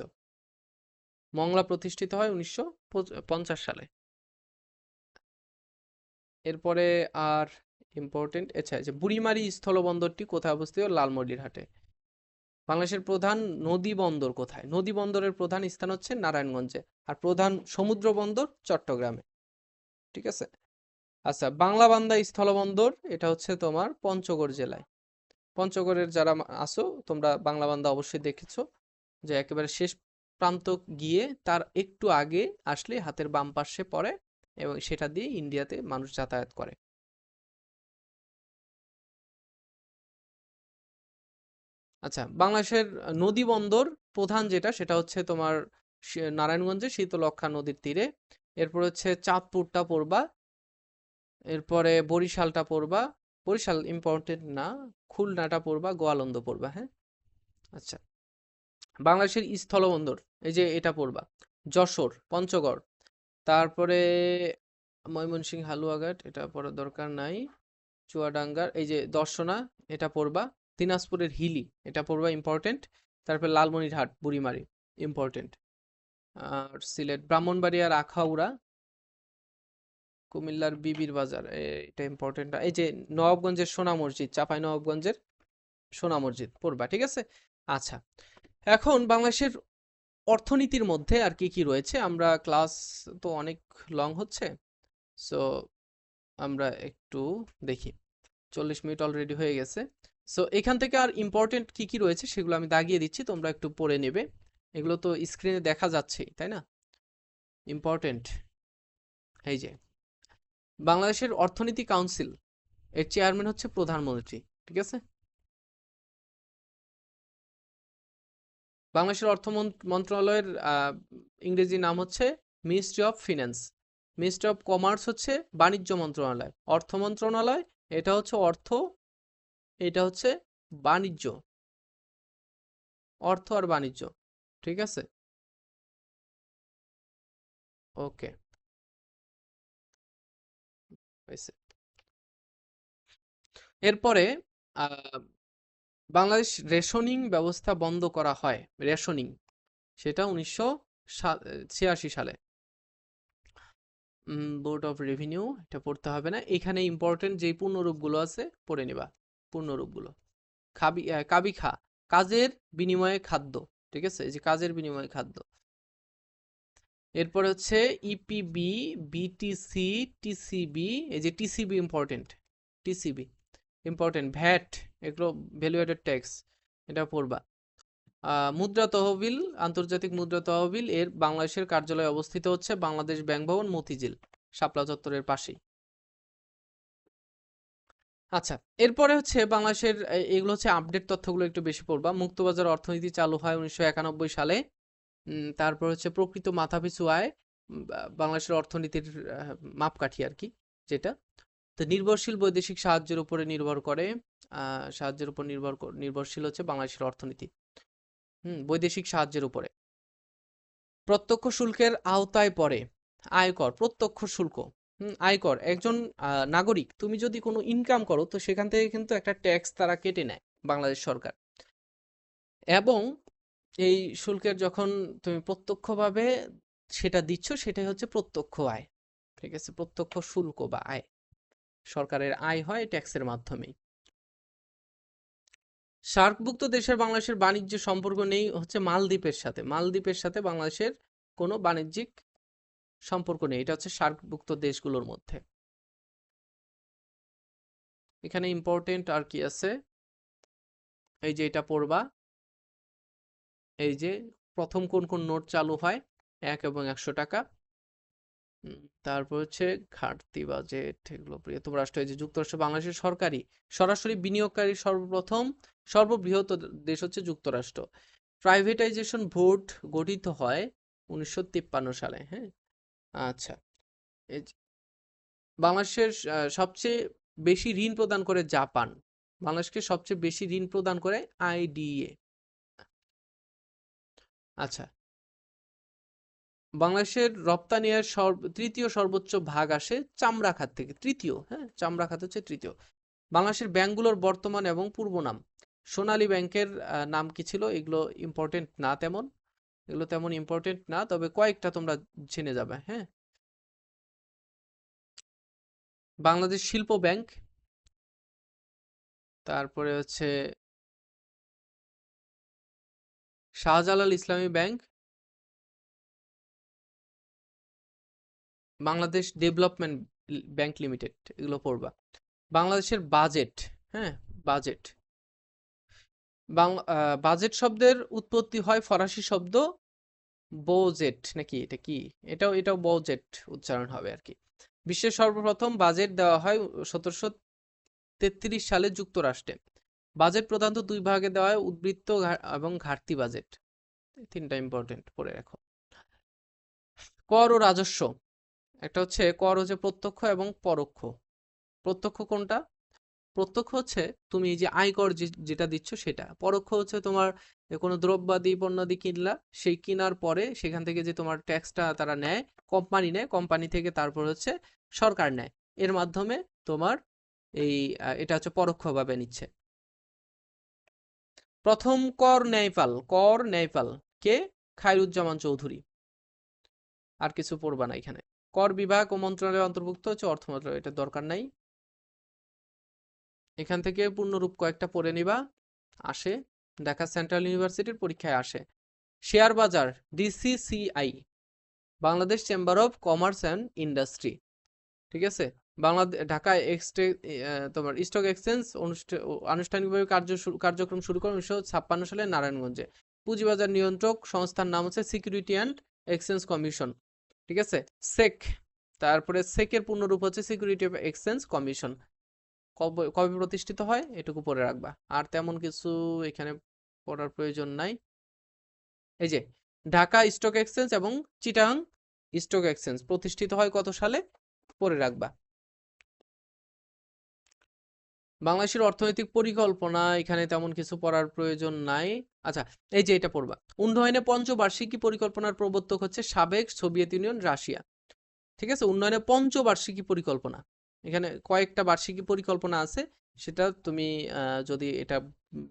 মংলা প্রতিষ্ঠিত হয় 1950 সালে। এরপরে আর ইম্পর্টেন্ট, আচ্ছা, যে বুড়িমারি স্থলবন্দরটি কোথায় অবস্থিত? লালমনিরহাটে। বাংলাদেশের প্রধান নদী বন্দর কোথায়? নদী বন্দরের প্রধান স্থান হচ্ছে নারায়ণগঞ্জে, আর প্রধান সমুদ্র বন্দর চট্টগ্রামে, ঠিক আছে। আচ্ছা, বাংলা বান্দা স্থলবন্দর, এটা হচ্ছে তোমার পঞ্চগড় জেলায়। পঞ্চগড়ের যারা আসো তোমরা, বাংলা বান্দা অবশ্যই দেখেছো, যে একেবারে শেষ প্রান্ত গিয়ে তার একটু আগে আসলে হাতের বাম পাশে পড়ে, এবং সেটা দিয়ে ইন্ডিয়াতে মানুষ যাতায়াত করে। আচ্ছা, বাংলাদেশের নদী বন্দর প্রধান যেটা, সেটা হচ্ছে তোমার নারায়ণগঞ্জে শীতলক্ষ্যা নদীর তীরে, এরপর হচ্ছে চাঁদপুরটা পড়বা, এরপরে বরিশালটা পড়বা, বরিশাল ইম্পর্টেন্ট না, খুলনাটা পড়বা, গোয়ালন্দ পড়বা। হ্যাঁ, আচ্ছা। বাংলাদেশের স্থলবন্দর, এই যে এটা পড়বা, যশোর, পঞ্চগড়, তারপরে ময়মনসিংহ, হালুয়াঘাট, এটা পড়ার দরকার নাই, চুয়াডাঙ্গার এই যে দর্শনা, এটা পড়বা, দিনাজপুরের হিলি, এটা পড়বা, ইম্পর্টেন্ট। তারপরে লালমনিরহাট, বুড়িমারি, ইম্পর্টেন্ট। আর সিলেট ব্রাহ্মণবাড়িয়ার আখাউড়া, কুমিল্লার বিবির বাজার, এটা ইম্পর্টেন্ট। এই যে নবাবগঞ্জের সোনা মসজিদ, চাঁপাই নবাবগঞ্জের সোনা মসজিদ পড়বা, ঠিক আছে। আচ্ছা, এখন বাংলাদেশের অর্থনীতির মধ্যে আর কি কি রয়েছে, আমরা ক্লাস তো অনেক লং হচ্ছে, সো আমরা একটু দেখি, 40 মিনিট অলরেডি হয়ে গেছে। সো এখান থেকে আর ইম্পর্টেন্ট কি কি রয়েছে সেগুলো আমি দাগিয়ে দিচ্ছি, তোমরা একটু পড়ে নেবে, এগুলো তো স্ক্রিনে দেখা যাচ্ছেই, তাই না? ইম্পর্টেন্ট, এই যে বাংলাদেশের অর্থনীতি কাউন্সিল, এর চেয়ারম্যান হচ্ছে প্রধানমন্ত্রী, ঠিক আছে। বাংলাদেশের অর্থ মন্ত্রণালয়ের ইংরেজি নাম হচ্ছে ministry of finance. Ministry of commerce হচ্ছে বাণিজ্য মন্ত্রণালয়। অর্থ মন্ত্রণালয়, এটা হচ্ছে অর্থ, এটা হচ্ছে বাণিজ্য, অর্থ আর বাণিজ্য, ঠিক আছে। ওকে, এরপরে বাংলাদেশ রেশনিং ব্যবস্থা বন্ধ করা হয়, রেশনিং, সেটা 1986 সালে। বোর্ড অফ রেভিনিউ, এটা পড়তে হবে না, এখানে ইম্পর্টেন্ট যে পূর্ণরূপগুলো আছে পড়ে নিবা, পূর্ণরূপগুলো। কাবি খা, কাজের বিনিময়ে খাদ্য, ঠিক আছে, এই যে কাজের বিনিময়ে খাদ্য। এরপর হচ্ছে ইপিবি, বিটিসি, টিসিবি, এই যে TCB important, TCB important, VAT, এগুলো ভ্যালু অ্যাডেড ট্যাক্স, এটা পড়বা। মুদ্রা তহবিল, আন্তর্জাতিক মুদ্রা তহবিল, এর বাংলাদেশের কার্যালয় অবস্থিত হচ্ছে বাংলাদেশ ব্যাংক ভবন, মতিঝিল, শাপলা চত্বরের পাশেই। আচ্ছা, এরপরে হচ্ছে বাংলাদেশের এগুলো হচ্ছে আপডেট তথ্যগুলো একটু বেশি পড়বা। মুক্তবাজার অর্থনীতি চালু হয় 1991 সালে। তারপর হচ্ছে প্রকৃত মাথাপিছু আয়, বাংলাদেশের অর্থনীতির মাপকাঠি আর কি, যেটা তো নির্ভরশীল বৈদেশিক সাহায্যের উপরে নির্ভর করে, সাহায্যের উপর নির্ভরশীল হচ্ছে বাংলাদেশের অর্থনীতি, বৈদেশিক সাহায্যের উপরে। প্রত্যক্ষ শুল্কের আওতায় পড়ে আয়কর, প্রত্যক্ষ শুল্ক, আয়কর, একজন নাগরিক তুমি যদি কোনো ইনকাম করো তো সেখান থেকে কিন্তু একটা ট্যাক্স তারা কেটে নেয় বাংলাদেশ সরকার, এবং এই শুল্কের যখন তুমি প্রত্যক্ষভাবে সেটা দিচ্ছ সেটাই হচ্ছে প্রত্যক্ষ আয়, ঠিক আছে, প্রত্যক্ষ শুল্ক বা আয়, সরকারের আয় হয় ট্যাক্সের মাধ্যমেই। সার্কভুক্ত দেশের বাংলাদেশের বাণিজ্য সম্পর্ক নেই হচ্ছে মালদ্বীপের সাথে, মালদ্বীপের সাথে বাংলাদেশের কোনো বাণিজ্যিক সম্পর্ক নেই, এটা হচ্ছে সার্কভুক্ত দেশগুলোর মধ্যে। এখানে ইম্পর্টেন্ট আর কি আছে, এই যে এটা পড়বা, এই যে প্রথম কোন কোন নোট চালু হয়, 1 এবং 100 টাকা। তারপর হচ্ছে ঘাটতি বাজেট, এগুলো বৃহত্তম রাষ্ট্র, এই যে যুক্তরাষ্ট্র বাংলাদেশের সরকারি সরাসরি বিনিয়োগকারী সর্ববৃহৎ দেশ হচ্ছে যুক্তরাষ্ট্র। প্রাইভেটাইজেশন বোর্ড গঠিত হয় 1953 সালে। হ্যাঁ, আচ্ছা, বাংলাদেশের সবচেয়ে বেশি ঋণ প্রদান করে জাপান, বাংলাদেশকে সবচেয়ে বেশি ঋণ প্রদান করে আইডিএ। আচ্ছা, বাংলাদেশের রপ্তানি আয়ের তৃতীয় সর্বোচ্চ ভাগ আসে চামড়া খাত থেকে, তৃতীয়, হ্যাঁ, চামড়া খাত হচ্ছে তৃতীয়। বাংলাদেশের ব্যাংকগুলোর বর্তমান এবং পূর্ব নাম, সোনালী ব্যাংকের নাম কি ছিল, এগুলো ইম্পর্টেন্ট না তেমন, এগুলো তেমন ইম্পর্টেন্ট না, তবে কয়েকটা তোমরা জেনে যাবে। হ্যাঁ, বাংলাদেশ শিল্প ব্যাংক, তারপরে হচ্ছে শাহজালাল ইসলামী bank, Bangladesh development bank limited, এগুলো পড়বা। বাংলাদেশের বাজেট, হ্যাঁ, বাজেট, বাজেট শব্দের উৎপত্তি হয় ফরাসি শব্দ বোজেট, নাকি এটা কি, এটাও বোজেট উচ্চারণ হবে আর কি। বিশ্বের সর্বপ্রথম বাজেট দেওয়া হয় 1733 সালে যুক্তরাষ্ট্রে। বাজেট প্রধানত দুই ভাগে দেওয়া হয়, উদ্বৃত্ত এবং ঘাটতি বাজেট, তিনটা ইম্পর্টেন্ট পড়ে রাখো। কর ও রাজস্ব, একটা হচ্ছে কর হচ্ছে প্রত্যক্ষ এবং পরোক্ষ। প্রত্যক্ষ কোনটা? প্রত্যক্ষ হচ্ছে তুমি এই যে আয়কর যেটা দিচ্ছ সেটা। পরোক্ষ হচ্ছে তোমার কোনো দ্রব্যাদি পণ্যাদি কিনলা, সেই কেনার পরে সেখান থেকে যে তোমার ট্যাক্সটা তারা নেয়, কোম্পানি নেয়, কোম্পানি থেকে তারপর হচ্ছে সরকার নেয়, এর মাধ্যমে তোমার এই এটা হচ্ছে পরোক্ষভাবে নিচ্ছে। প্রথম কর ন্যায়পাল কে? খায়রুজ্জামান চৌধুরী। আর কিছু পড়বা না এখানে। কর বিভাগ ও মন্ত্রণালয়ের অন্তর্ভুক্ত হচ্ছে অর্থ মন্ত্রণালয়, এটা দরকার নাই। এখান থেকে পূর্ণরূপ কয়েকটা পড়ে নিবা, আসে ঢাকা সেন্ট্রাল ইউনিভার্সিটির পরীক্ষায় আসে। শেয়ার বাজার, DCCI, Bangladesh chamber of commerce and industry, ঠিক আছে। বাংলাদেশ ঢাকা তোমার স্টক এক্সচেঞ্জ আনুষ্ঠানিকভাবে কার্যক্রম শুরু করে 1956 সালে নারায়ণগঞ্জে। পুঁজিবাজার নিয়ন্ত্রক সংস্থার নাম হচ্ছে সিকিউরিটি অ্যান্ড এক্সচেঞ্জ কমিশন, ঠিক আছে, সেক। তারপরে সেকের পূর্ণরূপ হচ্ছে সিকিউরিটি অফ এক্সচেঞ্জ কমিশন। কবে কবে প্রতিষ্ঠিত হয় এটুকু পড়ে রাখবা, আর তেমন কিছু এখানে পড়ার প্রয়োজন নাই। এই যে ঢাকা স্টক এক্সচেঞ্জ এবং চিটাগাং স্টক এক্সচেঞ্জ প্রতিষ্ঠিত হয় কত সালে, পড়ে রাখবা। বাংলাদেশের অর্থনৈতিক পরিকল্পনা, এখানে তেমন কিছু পড়ার প্রয়োজন নাই। আচ্ছা, এই যে এটা পড়বা। উন্নয়নে পঞ্চবার্ষিকী পরিকল্পনার প্রবর্তক হচ্ছে সাবেক সোভিয়েত ইউনিয়ন, রাশিয়া, ঠিক আছে। উন্নয়নে পঞ্চবার্ষিকী পরিকল্পনা, এখানে কয়েকটা বার্ষিকী পরিকল্পনা আছে, সেটা তুমি যদি এটা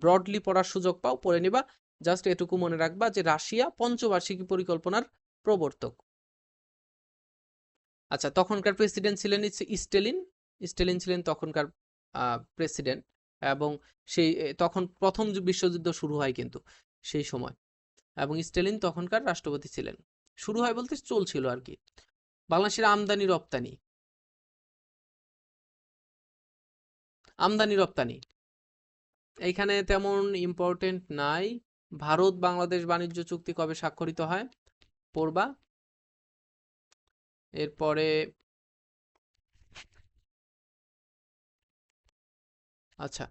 ব্রডলি পড়ার সুযোগ পাও পড়ে নিবা। জাস্ট এটুকু মনে রাখবা যে রাশিয়া পঞ্চবার্ষিকী পরিকল্পনার প্রবর্তক। আচ্ছা, তখনকার প্রেসিডেন্ট ছিলেন স্টেলিন। স্টেলিন ছিলেন তখনকার প্রেসিডেন্ট, এবং সেই তখন প্রথম বিশ্বযুদ্ধ শুরু হয় কিন্তু সেই সময়, এবং স্টেলিন তখনকার রাষ্ট্রপতি ছিলেন। শুরু হয় বলতে চলছিল আর কি। বাংলাদেশের আমদানি রপ্তানি, আমদানি রপ্তানি এইখানে তেমন ইম্পর্টেন্ট নাই। ভারত বাংলাদেশ বাণিজ্য চুক্তি কবে স্বাক্ষরিত হয়, পড়বা। এরপরে আচ্ছা,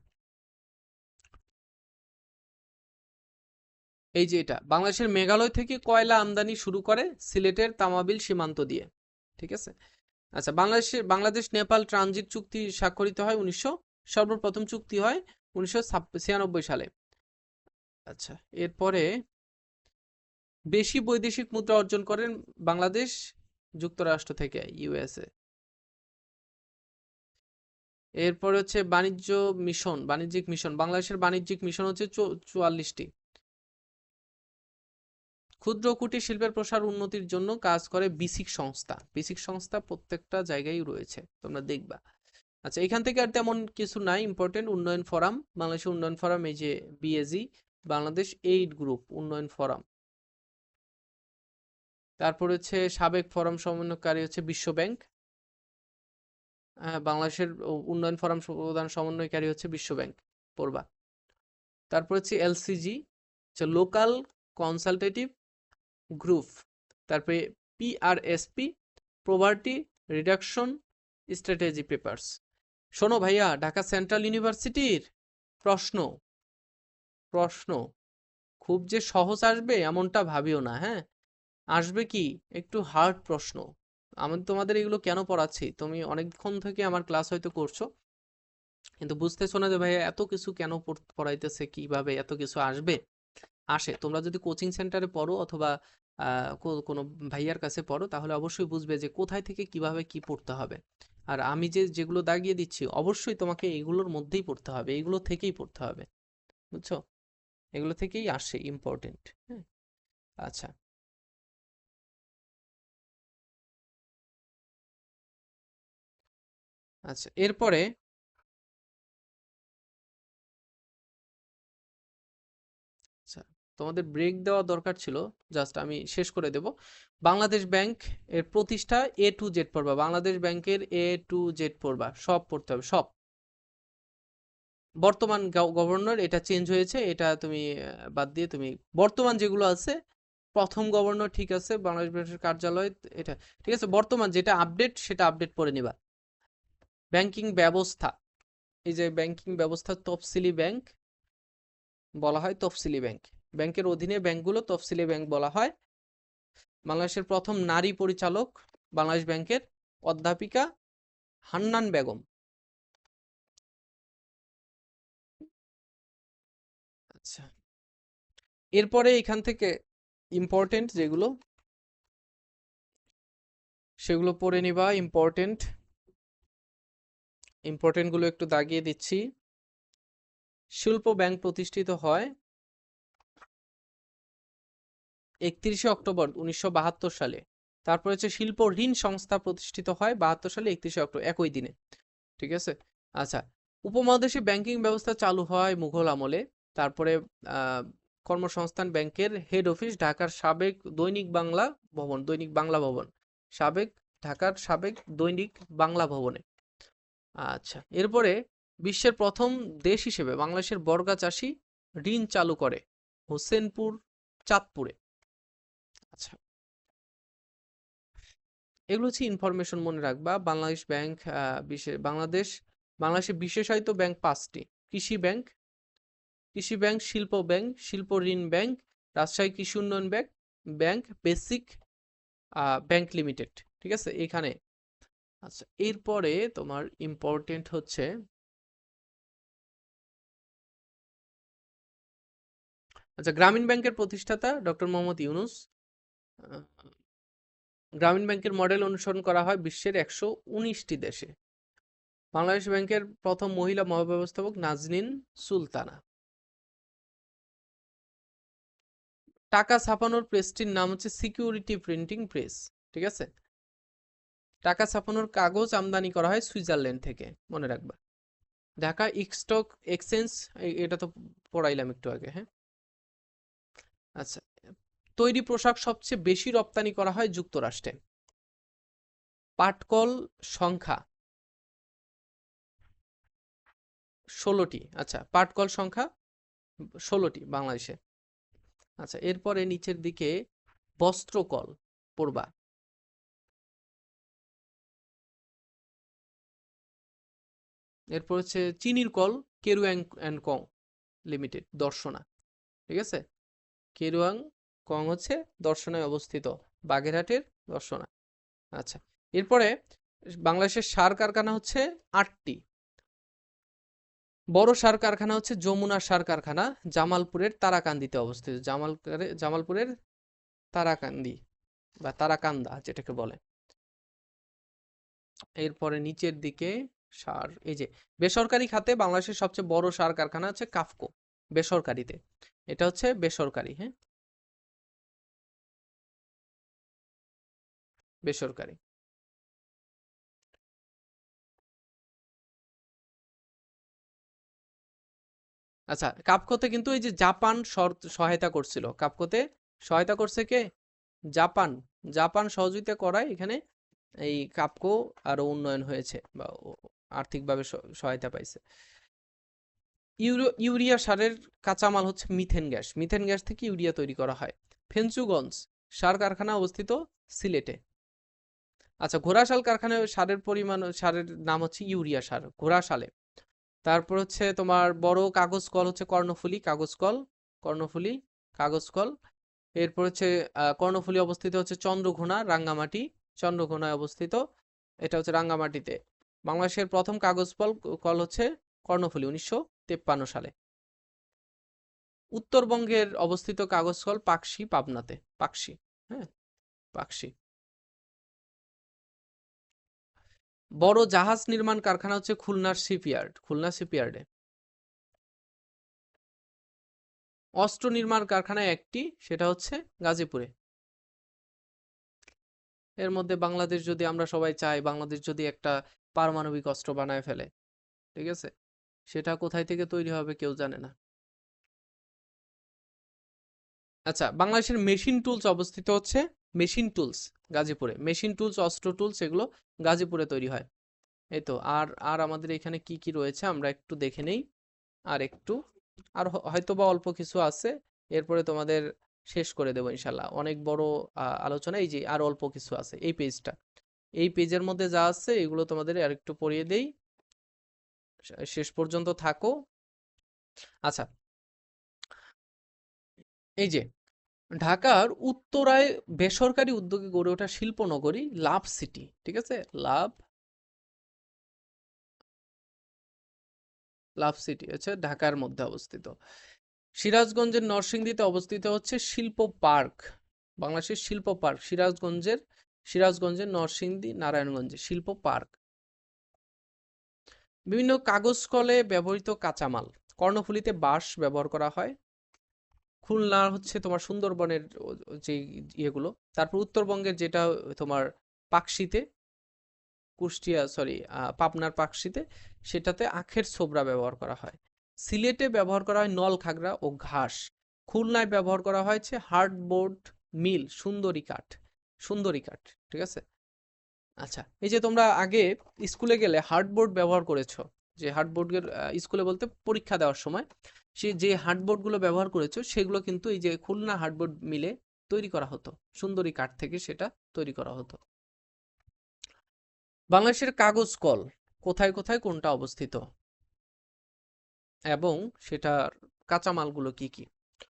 এই যে এটা বাংলাদেশের মেঘালয় থেকে কয়লা আমদানি শুরু করে সিলেটের তামাবিল সীমান্ত দিয়ে, ঠিক আছে। আচ্ছা, বাংলাদেশ নেপাল ট্রানজিট চুক্তি স্বাক্ষরিত হয় সর্বপ্রথম চুক্তি হয় 1996 সালে। আচ্ছা, এরপরে বেশি বৈদেশিক মুদ্রা অর্জন করেন বাংলাদেশ যুক্তরাষ্ট্র থেকে, ইউএসএ। এরপরে হচ্ছে বাণিজ্যিক মিশন, বাংলাদেশের বাণিজ্যিক মিশন হচ্ছে 44টি। ক্ষুদ্র কুটির শিল্পের প্রসার উন্নতির জন্য কাজ করে বিসিক সংস্থা। বিসিক সংস্থা প্রত্যেকটা জায়গায় রয়েছে, তোমরা দেখবা। আচ্ছা, এখান থেকে আর তেমন কিছু নাই ইম্পর্টেন্ট। উন্নয়ন ফোরাম, বাংলাদেশের উন্নয়ন ফোরাম, এই যে বিএজি, বাংলাদেশ এইড গ্রুপ উন্নয়ন ফোরাম। তারপর হচ্ছে সাবেক ফোরাম সমন্বয়কারী হচ্ছে বিশ্ব ব্যাংক। বাংলাদেশের উন্নয়ন ফোরাম প্রধান সমন্বয়কারী হচ্ছে বিশ্ব ব্যাংক, পড়বা। তারপর হচ্ছে এলসিজি, হচ্ছে লোকাল কনসালটেটিভ গ্রুপ। তারপরে পিআরএসপি, পভার্টি রিডাকশন স্ট্র্যাটেজি পেপারস। শোনো ভাইয়া, ঢাকা সেন্ট্রাল ইউনিভার্সিটির প্রশ্ন প্রশ্ন খুব যে সহজ আসবে এমনটা ভাবিও না, হ্যাঁ। আসবে কি একটু হার্ড প্রশ্ন। আমি তোমাদের এগুলো কেন পড়াচ্ছি, তুমি অনেকক্ষণ থেকে আমার ক্লাস হয়তো করছো, কিন্তু বুঝতেছো না যে ভাইয়া এত কিছু কেন পড়াইতেছে, কিভাবে এত কিছু আসবে। আসে, তোমরা যদি কোচিং সেন্টারে পড়ো অথবা কোনো ভাইয়ার কাছে পড়ো, তাহলে অবশ্যই বুঝবে যে কোথায় থেকে কিভাবে কি পড়তে হবে। আর আমি যেগুলো দাগিয়ে দিচ্ছি, অবশ্যই তোমাকে এগুলোর মধ্যেই পড়তে হবে, এগুলো থেকেই পড়তে হবে, বুঝছো। এগুলো থেকেই আসে ইম্পর্টেন্ট, হ্যাঁ। আচ্ছা, আচ্ছা, এরপরে আচ্ছা, তোমাদের ব্রেক দেওয়া দরকার ছিল, জাস্ট আমি শেষ করে দেব। বাংলাদেশ ব্যাংক এর প্রতিষ্ঠা A to Z পড়বা, বাংলাদেশ ব্যাংকের A to Z পড়বা, সব পড়তে হবে, সব। বর্তমান গভর্নর, এটা চেঞ্জ হয়েছে, এটা তুমি বাদ দিয়ে তুমি বর্তমান যেগুলো আছে, প্রথম গভর্নর, ঠিক আছে, বাংলাদেশ ব্যাংকের কার্যালয়, এটা ঠিক আছে। বর্তমান যেটা আপডেট সেটা আপডেট করে নিবা। ব্যাংকিং ব্যবস্থা, এই যে ব্যাংকিং ব্যবস্থা, তফসিলি ব্যাংক বলা হয়, তফসিলি ব্যাংক, ব্যাংকের অধীনে ব্যাংকগুলো তফসিলি ব্যাংক বলা হয়। বাংলাদেশের প্রথম নারী পরিচালক, বাংলাদেশ ব্যাংকের অধ্যাপিকা হান্নান বেগম। আচ্ছা, এরপরে এখান থেকে ইম্পর্টেন্ট যেগুলো সেগুলো পড়ে নিবা। ইম্পর্টেন্ট গুলো একটু দাগিয়ে দিচ্ছি। শিল্প ব্যাংক প্রতিষ্ঠিত হয় 31শে অক্টোবর 1972 সালে। তারপর হচ্ছে শিল্প ঋণ সংস্থা প্রতিষ্ঠিত হয় 72 সালে 31শে অক্টোবর, একই দিনে। ঠিক আছে। আচ্ছা, উপমহাদেশে ব্যাংকিং ব্যবস্থা চালু হয় মুঘল আমলে। তারপরে কর্মসংস্থান ব্যাংকের হেড অফিস ঢাকার সাবেক দৈনিক বাংলা ভবন, ঢাকার সাবেক দৈনিক বাংলা ভবনে। আচ্ছা, এরপরে বিশ্বের প্রথম দেশ হিসেবে বাংলাদেশের বর্গা চাষী ঋণ চালু করে হোসেনপুর, চাঁদপুরে। আচ্ছা, এগুলো হচ্ছে ইনফরমেশন, মনে রাখবা। বাংলাদেশ ব্যাংক, বাংলাদেশে বিশেষায়িত ব্যাংক 5টি। কৃষি ব্যাংক, শিল্প ব্যাংক, শিল্প ঋণ ব্যাংক, রাজশাহী কৃষি উন্নয়ন ব্যাংক, বেসিক ব্যাংক লিমিটেড। ঠিক আছে, এখানে। আচ্ছা, এরপরে তোমার ইম্পর্টেন্ট হচ্ছে, আচ্ছা, গ্রামীণ ব্যাংকের প্রতিষ্ঠাতা ডক্টর মোহাম্মদ ইউনুস। গ্রামীণ ব্যাংকের মডেল অনুসরণ করা হয় বিশ্বের 119টি দেশে। বাংলাদেশ ব্যাংকের প্রথম মহিলা মহাব্যবস্থাপক নাজনীন সুলতানা। টাকা ছাপানোর প্রেসটির নাম হচ্ছে সিকিউরিটি প্রিন্টিং প্রেস। ঠিক আছে। টাকা ছাপানোর কাগজ আমদানি করা হয় সুইজারল্যান্ড থেকে, মনে রাখবা। ঢাকা স্টক এক্সচেঞ্জ, এটা তো পড়াইলাম একটু আগে। হ্যাঁ, আচ্ছা, তৈরি পোশাক সবচেয়ে বেশি রপ্তানি করা হয় যুক্তরাষ্ট্রে। পাটকল সংখ্যা 16টি। আচ্ছা, পাটকল সংখ্যা 16টি বাংলাদেশে। আচ্ছা, এরপরে নিচের দিকে বস্ত্রকল পড়বা। এরপর হচ্ছে চিনির কল Carew and Co limited, Darshana. ঠিক আছে, কেরুয়াং কং হচ্ছে দর্শনায় অবস্থিত, বাগেরহাটের দর্শনা। আচ্ছা, এরপরে বাংলাদেশের সার কারখানা হচ্ছে 8টি। বড় সার কারখানা হচ্ছে যমুনা সার কারখানা, জামালপুরের তারাকান্দিতে অবস্থিত। জামালপুরের তারাকান্দি বা তারাকান্দা যেটাকে বলে। এরপরে নিচের দিকে সার, এই যে বেসরকারি খাতে বাংলাদেশের সবচেয়ে বড় সার কারখানা হচ্ছে কাফকো, বেসরকারিতে। এটা হচ্ছে বেসরকারি। হ্যাঁ, বেসরকারি। আচ্ছা, কাফকোতে কিন্তু এই যে জাপান সহায়তা করছিল। কাফকোতে সহায়তা করছে কে? জাপান। জাপান সহযোগিতা করায় এখানে এই কাফকো আরো উন্নয়ন হয়েছে বা আর্থিকভাবে সহায়তা পাইছে। ইউরিয়া সারের কাঁচামাল হচ্ছে মিথেন গ্যাস। মিথেন গ্যাস থেকে ইউরিয়া তৈরি করা হয়। ফেঞ্চুগঞ্জ সার কারখানা অবস্থিত সিলেটে। আচ্ছা, ঘোড়াশাল কারখানায় সারের নাম হচ্ছে ইউরিয়া সার, ঘোড়াশালে। তারপর হচ্ছে তোমার বড় কাগজ কল হচ্ছে কর্ণফুলী কাগজ কল। এরপর হচ্ছে কর্ণফুলী অবস্থিত হচ্ছে চন্দ্রঘোনা, রাঙ্গামাটি। চন্দ্রঘোনায় অবস্থিত, এটা হচ্ছে রাঙ্গামাটিতে। বাংলাদেশের প্রথম কাগজ কল হচ্ছে কর্ণফুলী 1953 সালে। উত্তরবঙ্গের অবস্থিত কাগজ কল পাকশি, পাবনাতে। পাকশি, হ্যাঁ, পাকশি। বড় জাহাজ নির্মাণ কারখানা হচ্ছে খুলনা শিপইয়ার্ডে। অস্ত্র নির্মাণ কারখানায় একটি, সেটা হচ্ছে গাজীপুরে। এর মধ্যে বাংলাদেশ যদি, আমরা সবাই চাই বাংলাদেশ যদি একটা পারমাণবিক অস্ত্র বানায় ফেলে, ঠিক আছে, সেটা কোথায় থেকে তৈরি হবে কেউ জানে না। আচ্ছা, বাংলাদেশের মেশিন টুলস অবস্থিত হচ্ছে গাজীপুরে। মেশিন টুলস, অস্ত্র টুলস, এগুলো গাজীপুরে তৈরি হয়। এই তো। আর আর আমাদের এখানে কি কি রয়েছে আমরা একটু দেখে নেই। আর একটু, আর হয়তো বা অল্প কিছু আছে, এরপরে তোমাদের শেষ করে দেবো ইনশাল্লাহ। অনেক বড় আলোচনা। এই যে আর অল্প কিছু আছে এই পেজটা, এই পেজের মধ্যে যা আছে এগুলো তোমাদের আর একটু পড়িয়ে দেই, শেষ পর্যন্ত থাকো। আচ্ছা, এই যে ঢাকার উত্তরায় বেসরকারি উদ্যোগে গড়ে ওঠা শিল্পনগরী লাভ সিটি, ঠিক আছে, লাভ সিটি হচ্ছে ঢাকার মধ্যে অবস্থিত। সিরাজগঞ্জের নরসিংদীতে অবস্থিত হচ্ছে শিল্প পার্ক, বাংলাদেশের শিল্প পার্ক সিরাজগঞ্জের নরসিংদী নারায়ণগঞ্জে শিল্প পার্ক। বিভিন্ন কাগজ কলে ব্যবহৃত কাঁচামাল, কর্ণফুলীতে বাঁশ ব্যবহার করা হয়। খুলনা হচ্ছে তোমার সুন্দরবনের যে ইয়েগুলো। তারপর উত্তরবঙ্গের যেটা তোমার পাকশিতে, পাবনার পাকশিতে, সেটাতে আখের ছোবড়া ব্যবহার করা হয়। সিলেটে ব্যবহার করা হয় নল খাগড়া ও ঘাস। খুলনায় ব্যবহার করা হয়েছে হার্ডবোর্ড মিল, সুন্দরী কাঠ, ঠিক আছে। আচ্ছা, এই যে তোমরা আগে স্কুলে গেলে হার্ডবোর্ড ব্যবহার করেছো, যে হার্ডবোর্ডের স্কুলে বলতে পরীক্ষা দেওয়ার সময় সে যে হার্ডবোর্ডগুলো ব্যবহার করেছো সেগুলো কিন্তু এই যে খুলনা হার্ডবোর্ড মিলে তৈরি করা হতো, সুন্দরী কাঠ থেকে সেটা তৈরি করা হতো। বাংলাদেশের কাগজ কল কোথায় কোথায় কোনটা অবস্থিত এবং সেটার কাঁচামালগুলো কি কি?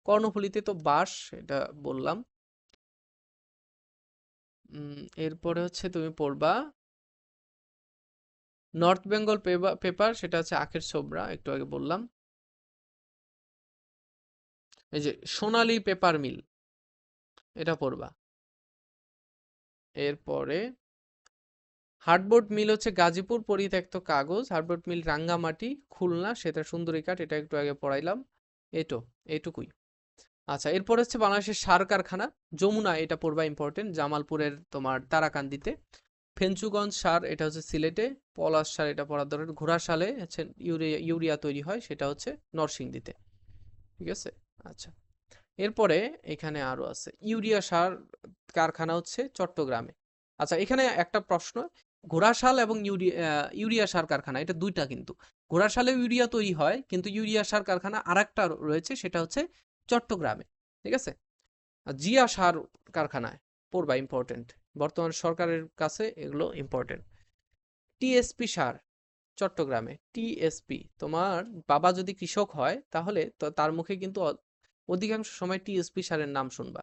কর্ণফুলীতে তো বাঁশ, এটা বললাম। এরপরে হচ্ছে তুমি পড়বা নর্থ বেঙ্গল পেপার, সেটা হচ্ছে আখের ছোবড়া, একটু আগে বললাম। এই যে সোনালী পেপার মিল, এটা পড়বা। এরপরে হার্ডবোর্ড মিল হচ্ছে গাজীপুর, পরিত্যক্ত কাগজ। হার্ডবোর্ড মিল রাঙ্গামাটি, খুলনা, সেটা সুন্দরী কাঠ, এটা একটু আগে পড়াইলাম। এইটুকুই। আচ্ছা, এরপর হচ্ছে বাংলাদেশের সার কারখানা, যমুনা, এটা পড়বা, ইম্পর্টেন্ট, জামালপুরের তোমার তারাকান্দিতে। ফেঞ্চুগঞ্জ সার, এটা হচ্ছে সিলেটে। পলাশ সার, এটা পড়ার দরকার। ঘোড়াশালে হচ্ছে ইউরিয়া তৈরি হয়, সেটা হচ্ছে নরসিংদীতে, ঠিক আছে। আচ্ছা, এরপরে এখানে আরো আছে, ইউরিয়া সার কারখানা হচ্ছে চট্টগ্রামে। আচ্ছা, এখানে একটা প্রশ্ন, ঘোড়াশাল এবং ইউরিয়া সার কারখানা, এটা দুইটা কিন্তু। ঘোড়াশালে ইউরিয়া তৈরি হয়, কিন্তু ইউরিয়া সার কারখানা আরেকটা রয়েছে, সেটা হচ্ছে চট্টগ্রামে, ঠিক আছে। জিয়া সার কারখানায় পড়বা, ইম্পর্টেন্ট, বর্তমান সরকারের কাছে এগুলো ইম্পর্টেন্ট। টিএসপি সার চট্টগ্রামে, টিএসপি, তোমার বাবা যদি কৃষক হয় তাহলে তো তার মুখে কিন্তু অধিকাংশ সময় টিএসপি সারের নাম শুনবা।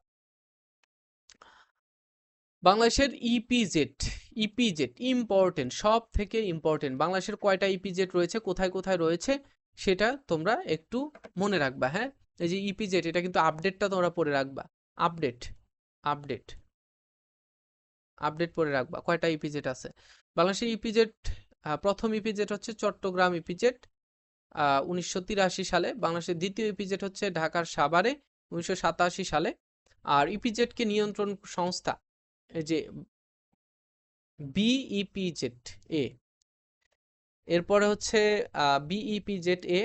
বাংলাদেশের ইপিজেড ইম্পর্টেন্ট, সব থেকে ইম্পর্টেন্ট। বাংলাদেশের কয়টা ইপিজেড রয়েছে, কোথায় কোথায় রয়েছে, সেটা তোমরা একটু মনে রাখবা। হ্যাঁ, এই যে ইপিজেড, এটা কিন্তু আপডেটটা তোমরা পড়ে রাখবা। আপডেট আপডেট আপডেট পড়ে রাখবা, কয়টা ইপিজেড আছে। বাংলাদেশের ইপিজেড, প্রথম ইপিজেড হচ্ছে চট্টগ্রাম ইপিজেড 1983 সালে। বাংলাদেশের দ্বিতীয় ইপিজেড হচ্ছে ঢাকার সাভারে 1987 সালে। আর ইপিজেডকে নিয়ন্ত্রণ সংস্থা, এই যে বিইপিজেড এ, এরপরে হচ্ছে বিইপিজেড এ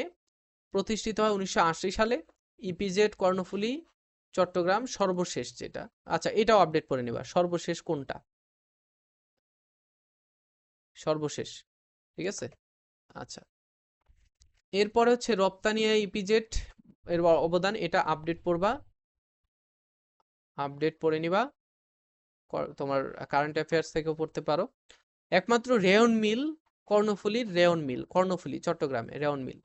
প্রতিষ্ঠিত হয় 1980 সালে। ইপিজেড কর্ণফুলী চট্টগ্রাম সর্বশেষ যেটা। আচ্ছা, এটাও আপডেট করে নিবা, সর্বশেষ কোনটা, সর্বশেষ, ঠিক আছে। আচ্ছা, এরপরে হচ্ছে রপ্তানি ইপিজেড এর অবদান, এটা আপডেট পড়বা, আপডেট পড়ে নিবা, তোমার কারেন্ট অ্যাফেয়ার্স থেকেও পড়তে পারো। একমাত্র রেয়ন মিল কর্ণফুলী চট্টগ্রামে রেয়ন মিল।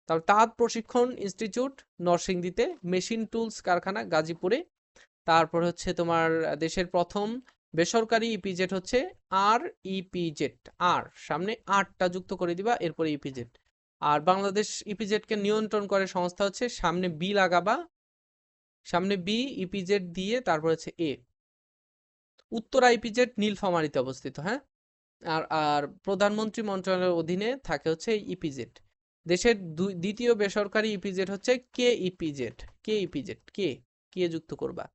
তারপর তাঁত প্রশিক্ষণ ইনস্টিটিউট নরসিংদীতে, মেশিন টুলস কারখানা গাজীপুরে। তারপর হচ্ছে তোমার দেশের প্রথম বেসরকারি ইপিজেড হচ্ছে ইপিজেড, সামনে আরটা যুক্ত করে দিবা, এরপরে ইপিজেড। আর বাংলাদেশ ইপিজেডকে নিয়ন্ত্রণ করে সংস্থা হচ্ছে, সামনে বি লাগাবা, সামনে বি, ইপিজেড দিয়ে তারপর হচ্ছে এ। উত্তরা ইপিজেড নীলফামারীতে অবস্থিত, হ্যাঁ। আর আর প্রধানমন্ত্রী মন্ত্রণালয়ের অধীনে থাকে হচ্ছে ইপিজেড। দেশের দ্বিতীয় বেসরকারি ইপিজেড হচ্ছে কে যুক্ত করবা।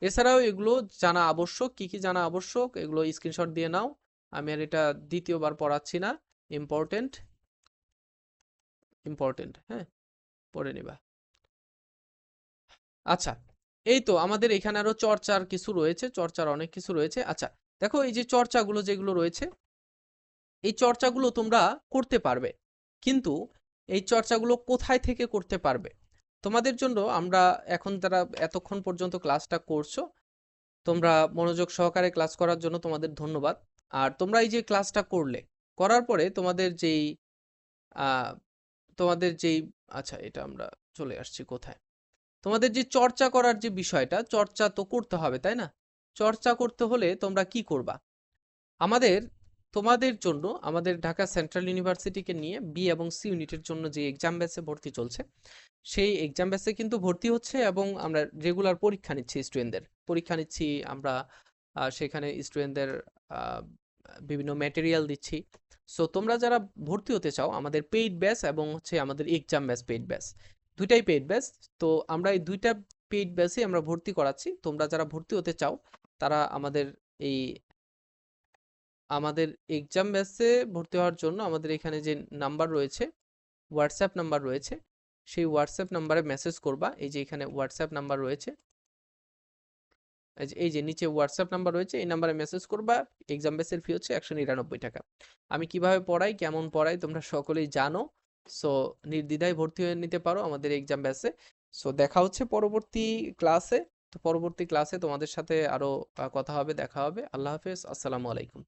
এছাড়াও এগুলো জানা আবশ্যক, কি কি জানা আবশ্যক, এগুলো স্ক্রিনশট দিয়ে নাও। আমি আর এটা দ্বিতীয়বার পড়াচ্ছি না, ইম্পর্টেন্ট, হ্যাঁ, পড়ে নিবা। আচ্ছা, এই তো আমাদের এখানে আরো চর্চার অনেক কিছু রয়েছে। আচ্ছা, দেখো এই যে চর্চাগুলো যেগুলো রয়েছে, এই চর্চাগুলো তোমরা করতে পারবে, কিন্তু এই চর্চাগুলো কোথায় থেকে করতে পারবে? তোমাদের জন্য আমরা এখন যারা এতক্ষণ পর্যন্ত ক্লাসটা করছো, তোমরা মনোযোগ সহকারে ক্লাস করার জন্য তোমাদের ধন্যবাদ। আর তোমরা এই যে ক্লাসটা করার পরে আহ তোমাদের যেই, আচ্ছা, এটা আমরা চলে আসছি কোথায়, তোমাদের যে চর্চা করার যে বিষয়টা, চর্চা তো করতে হবে, তাই না? চর্চা করতে হলে তোমরা কি করবা? আমাদের তোমাদের জন্য আমাদের ঢাকা সেন্ট্রাল ইউনিভার্সিটিকে নিয়ে বি এবং সি ইউনিটের জন্য যে এক্সাম ব্যাচে ভর্তি চলছে, সেই এক্সাম ব্যাচে কিন্তু ভর্তি হচ্ছে এবং আমরা রেগুলার পরীক্ষা নিচ্ছি, স্টুডেন্টদের পরীক্ষা নিচ্ছি আমরা। সেখানে স্টুডেন্টদের বিভিন্ন ম্যাটেরিয়াল দিচ্ছি। সো তোমরা যারা ভর্তি হতে চাও, আমাদের পেইড ব্যাচ এবং হচ্ছে আমাদের এক্সাম ব্যাচ পেইড ব্যাচ, দুইটাই পেইড ব্যাচ। তো আমরা এই দুইটা পেইড ব্যাচে আমরা ভর্তি করাচ্ছি। তোমরা যারা ভর্তি হতে চাও তারা এই আমাদের এক্সাম ব্যাচে ভর্তি হওয়ার জন্য আমাদের এখানে যে নাম্বার রয়েছে, হোয়াটসঅ্যাপ নাম্বার রয়েছে, সেই হোয়াটসঅ্যাপ নাম্বারে মেসেজ করবা। এই যে এখানে হোয়াটসঅ্যাপ নাম্বার রয়েছে, এই যে নিচে হোয়াটসঅ্যাপ নাম্বার রয়েছে, এই নাম্বারে মেসেজ করবা। এক্সাম ব্যাচের ফি হচ্ছে 199 টাকা। আমি কিভাবে পড়াই, কেমন পড়াই তোমরা সকলেই জানো। সো নির্দ্বিধায় ভর্তি হয়ে নিতে পারো আমাদের এক্সাম ব্যাচে। সো দেখা হচ্ছে পরবর্তী ক্লাসে। তো পরবর্তী ক্লাসে তোমাদের সাথে আরো কথা হবে, দেখা হবে। আল্লাহ হাফেজ, আসসালামু আলাইকুম।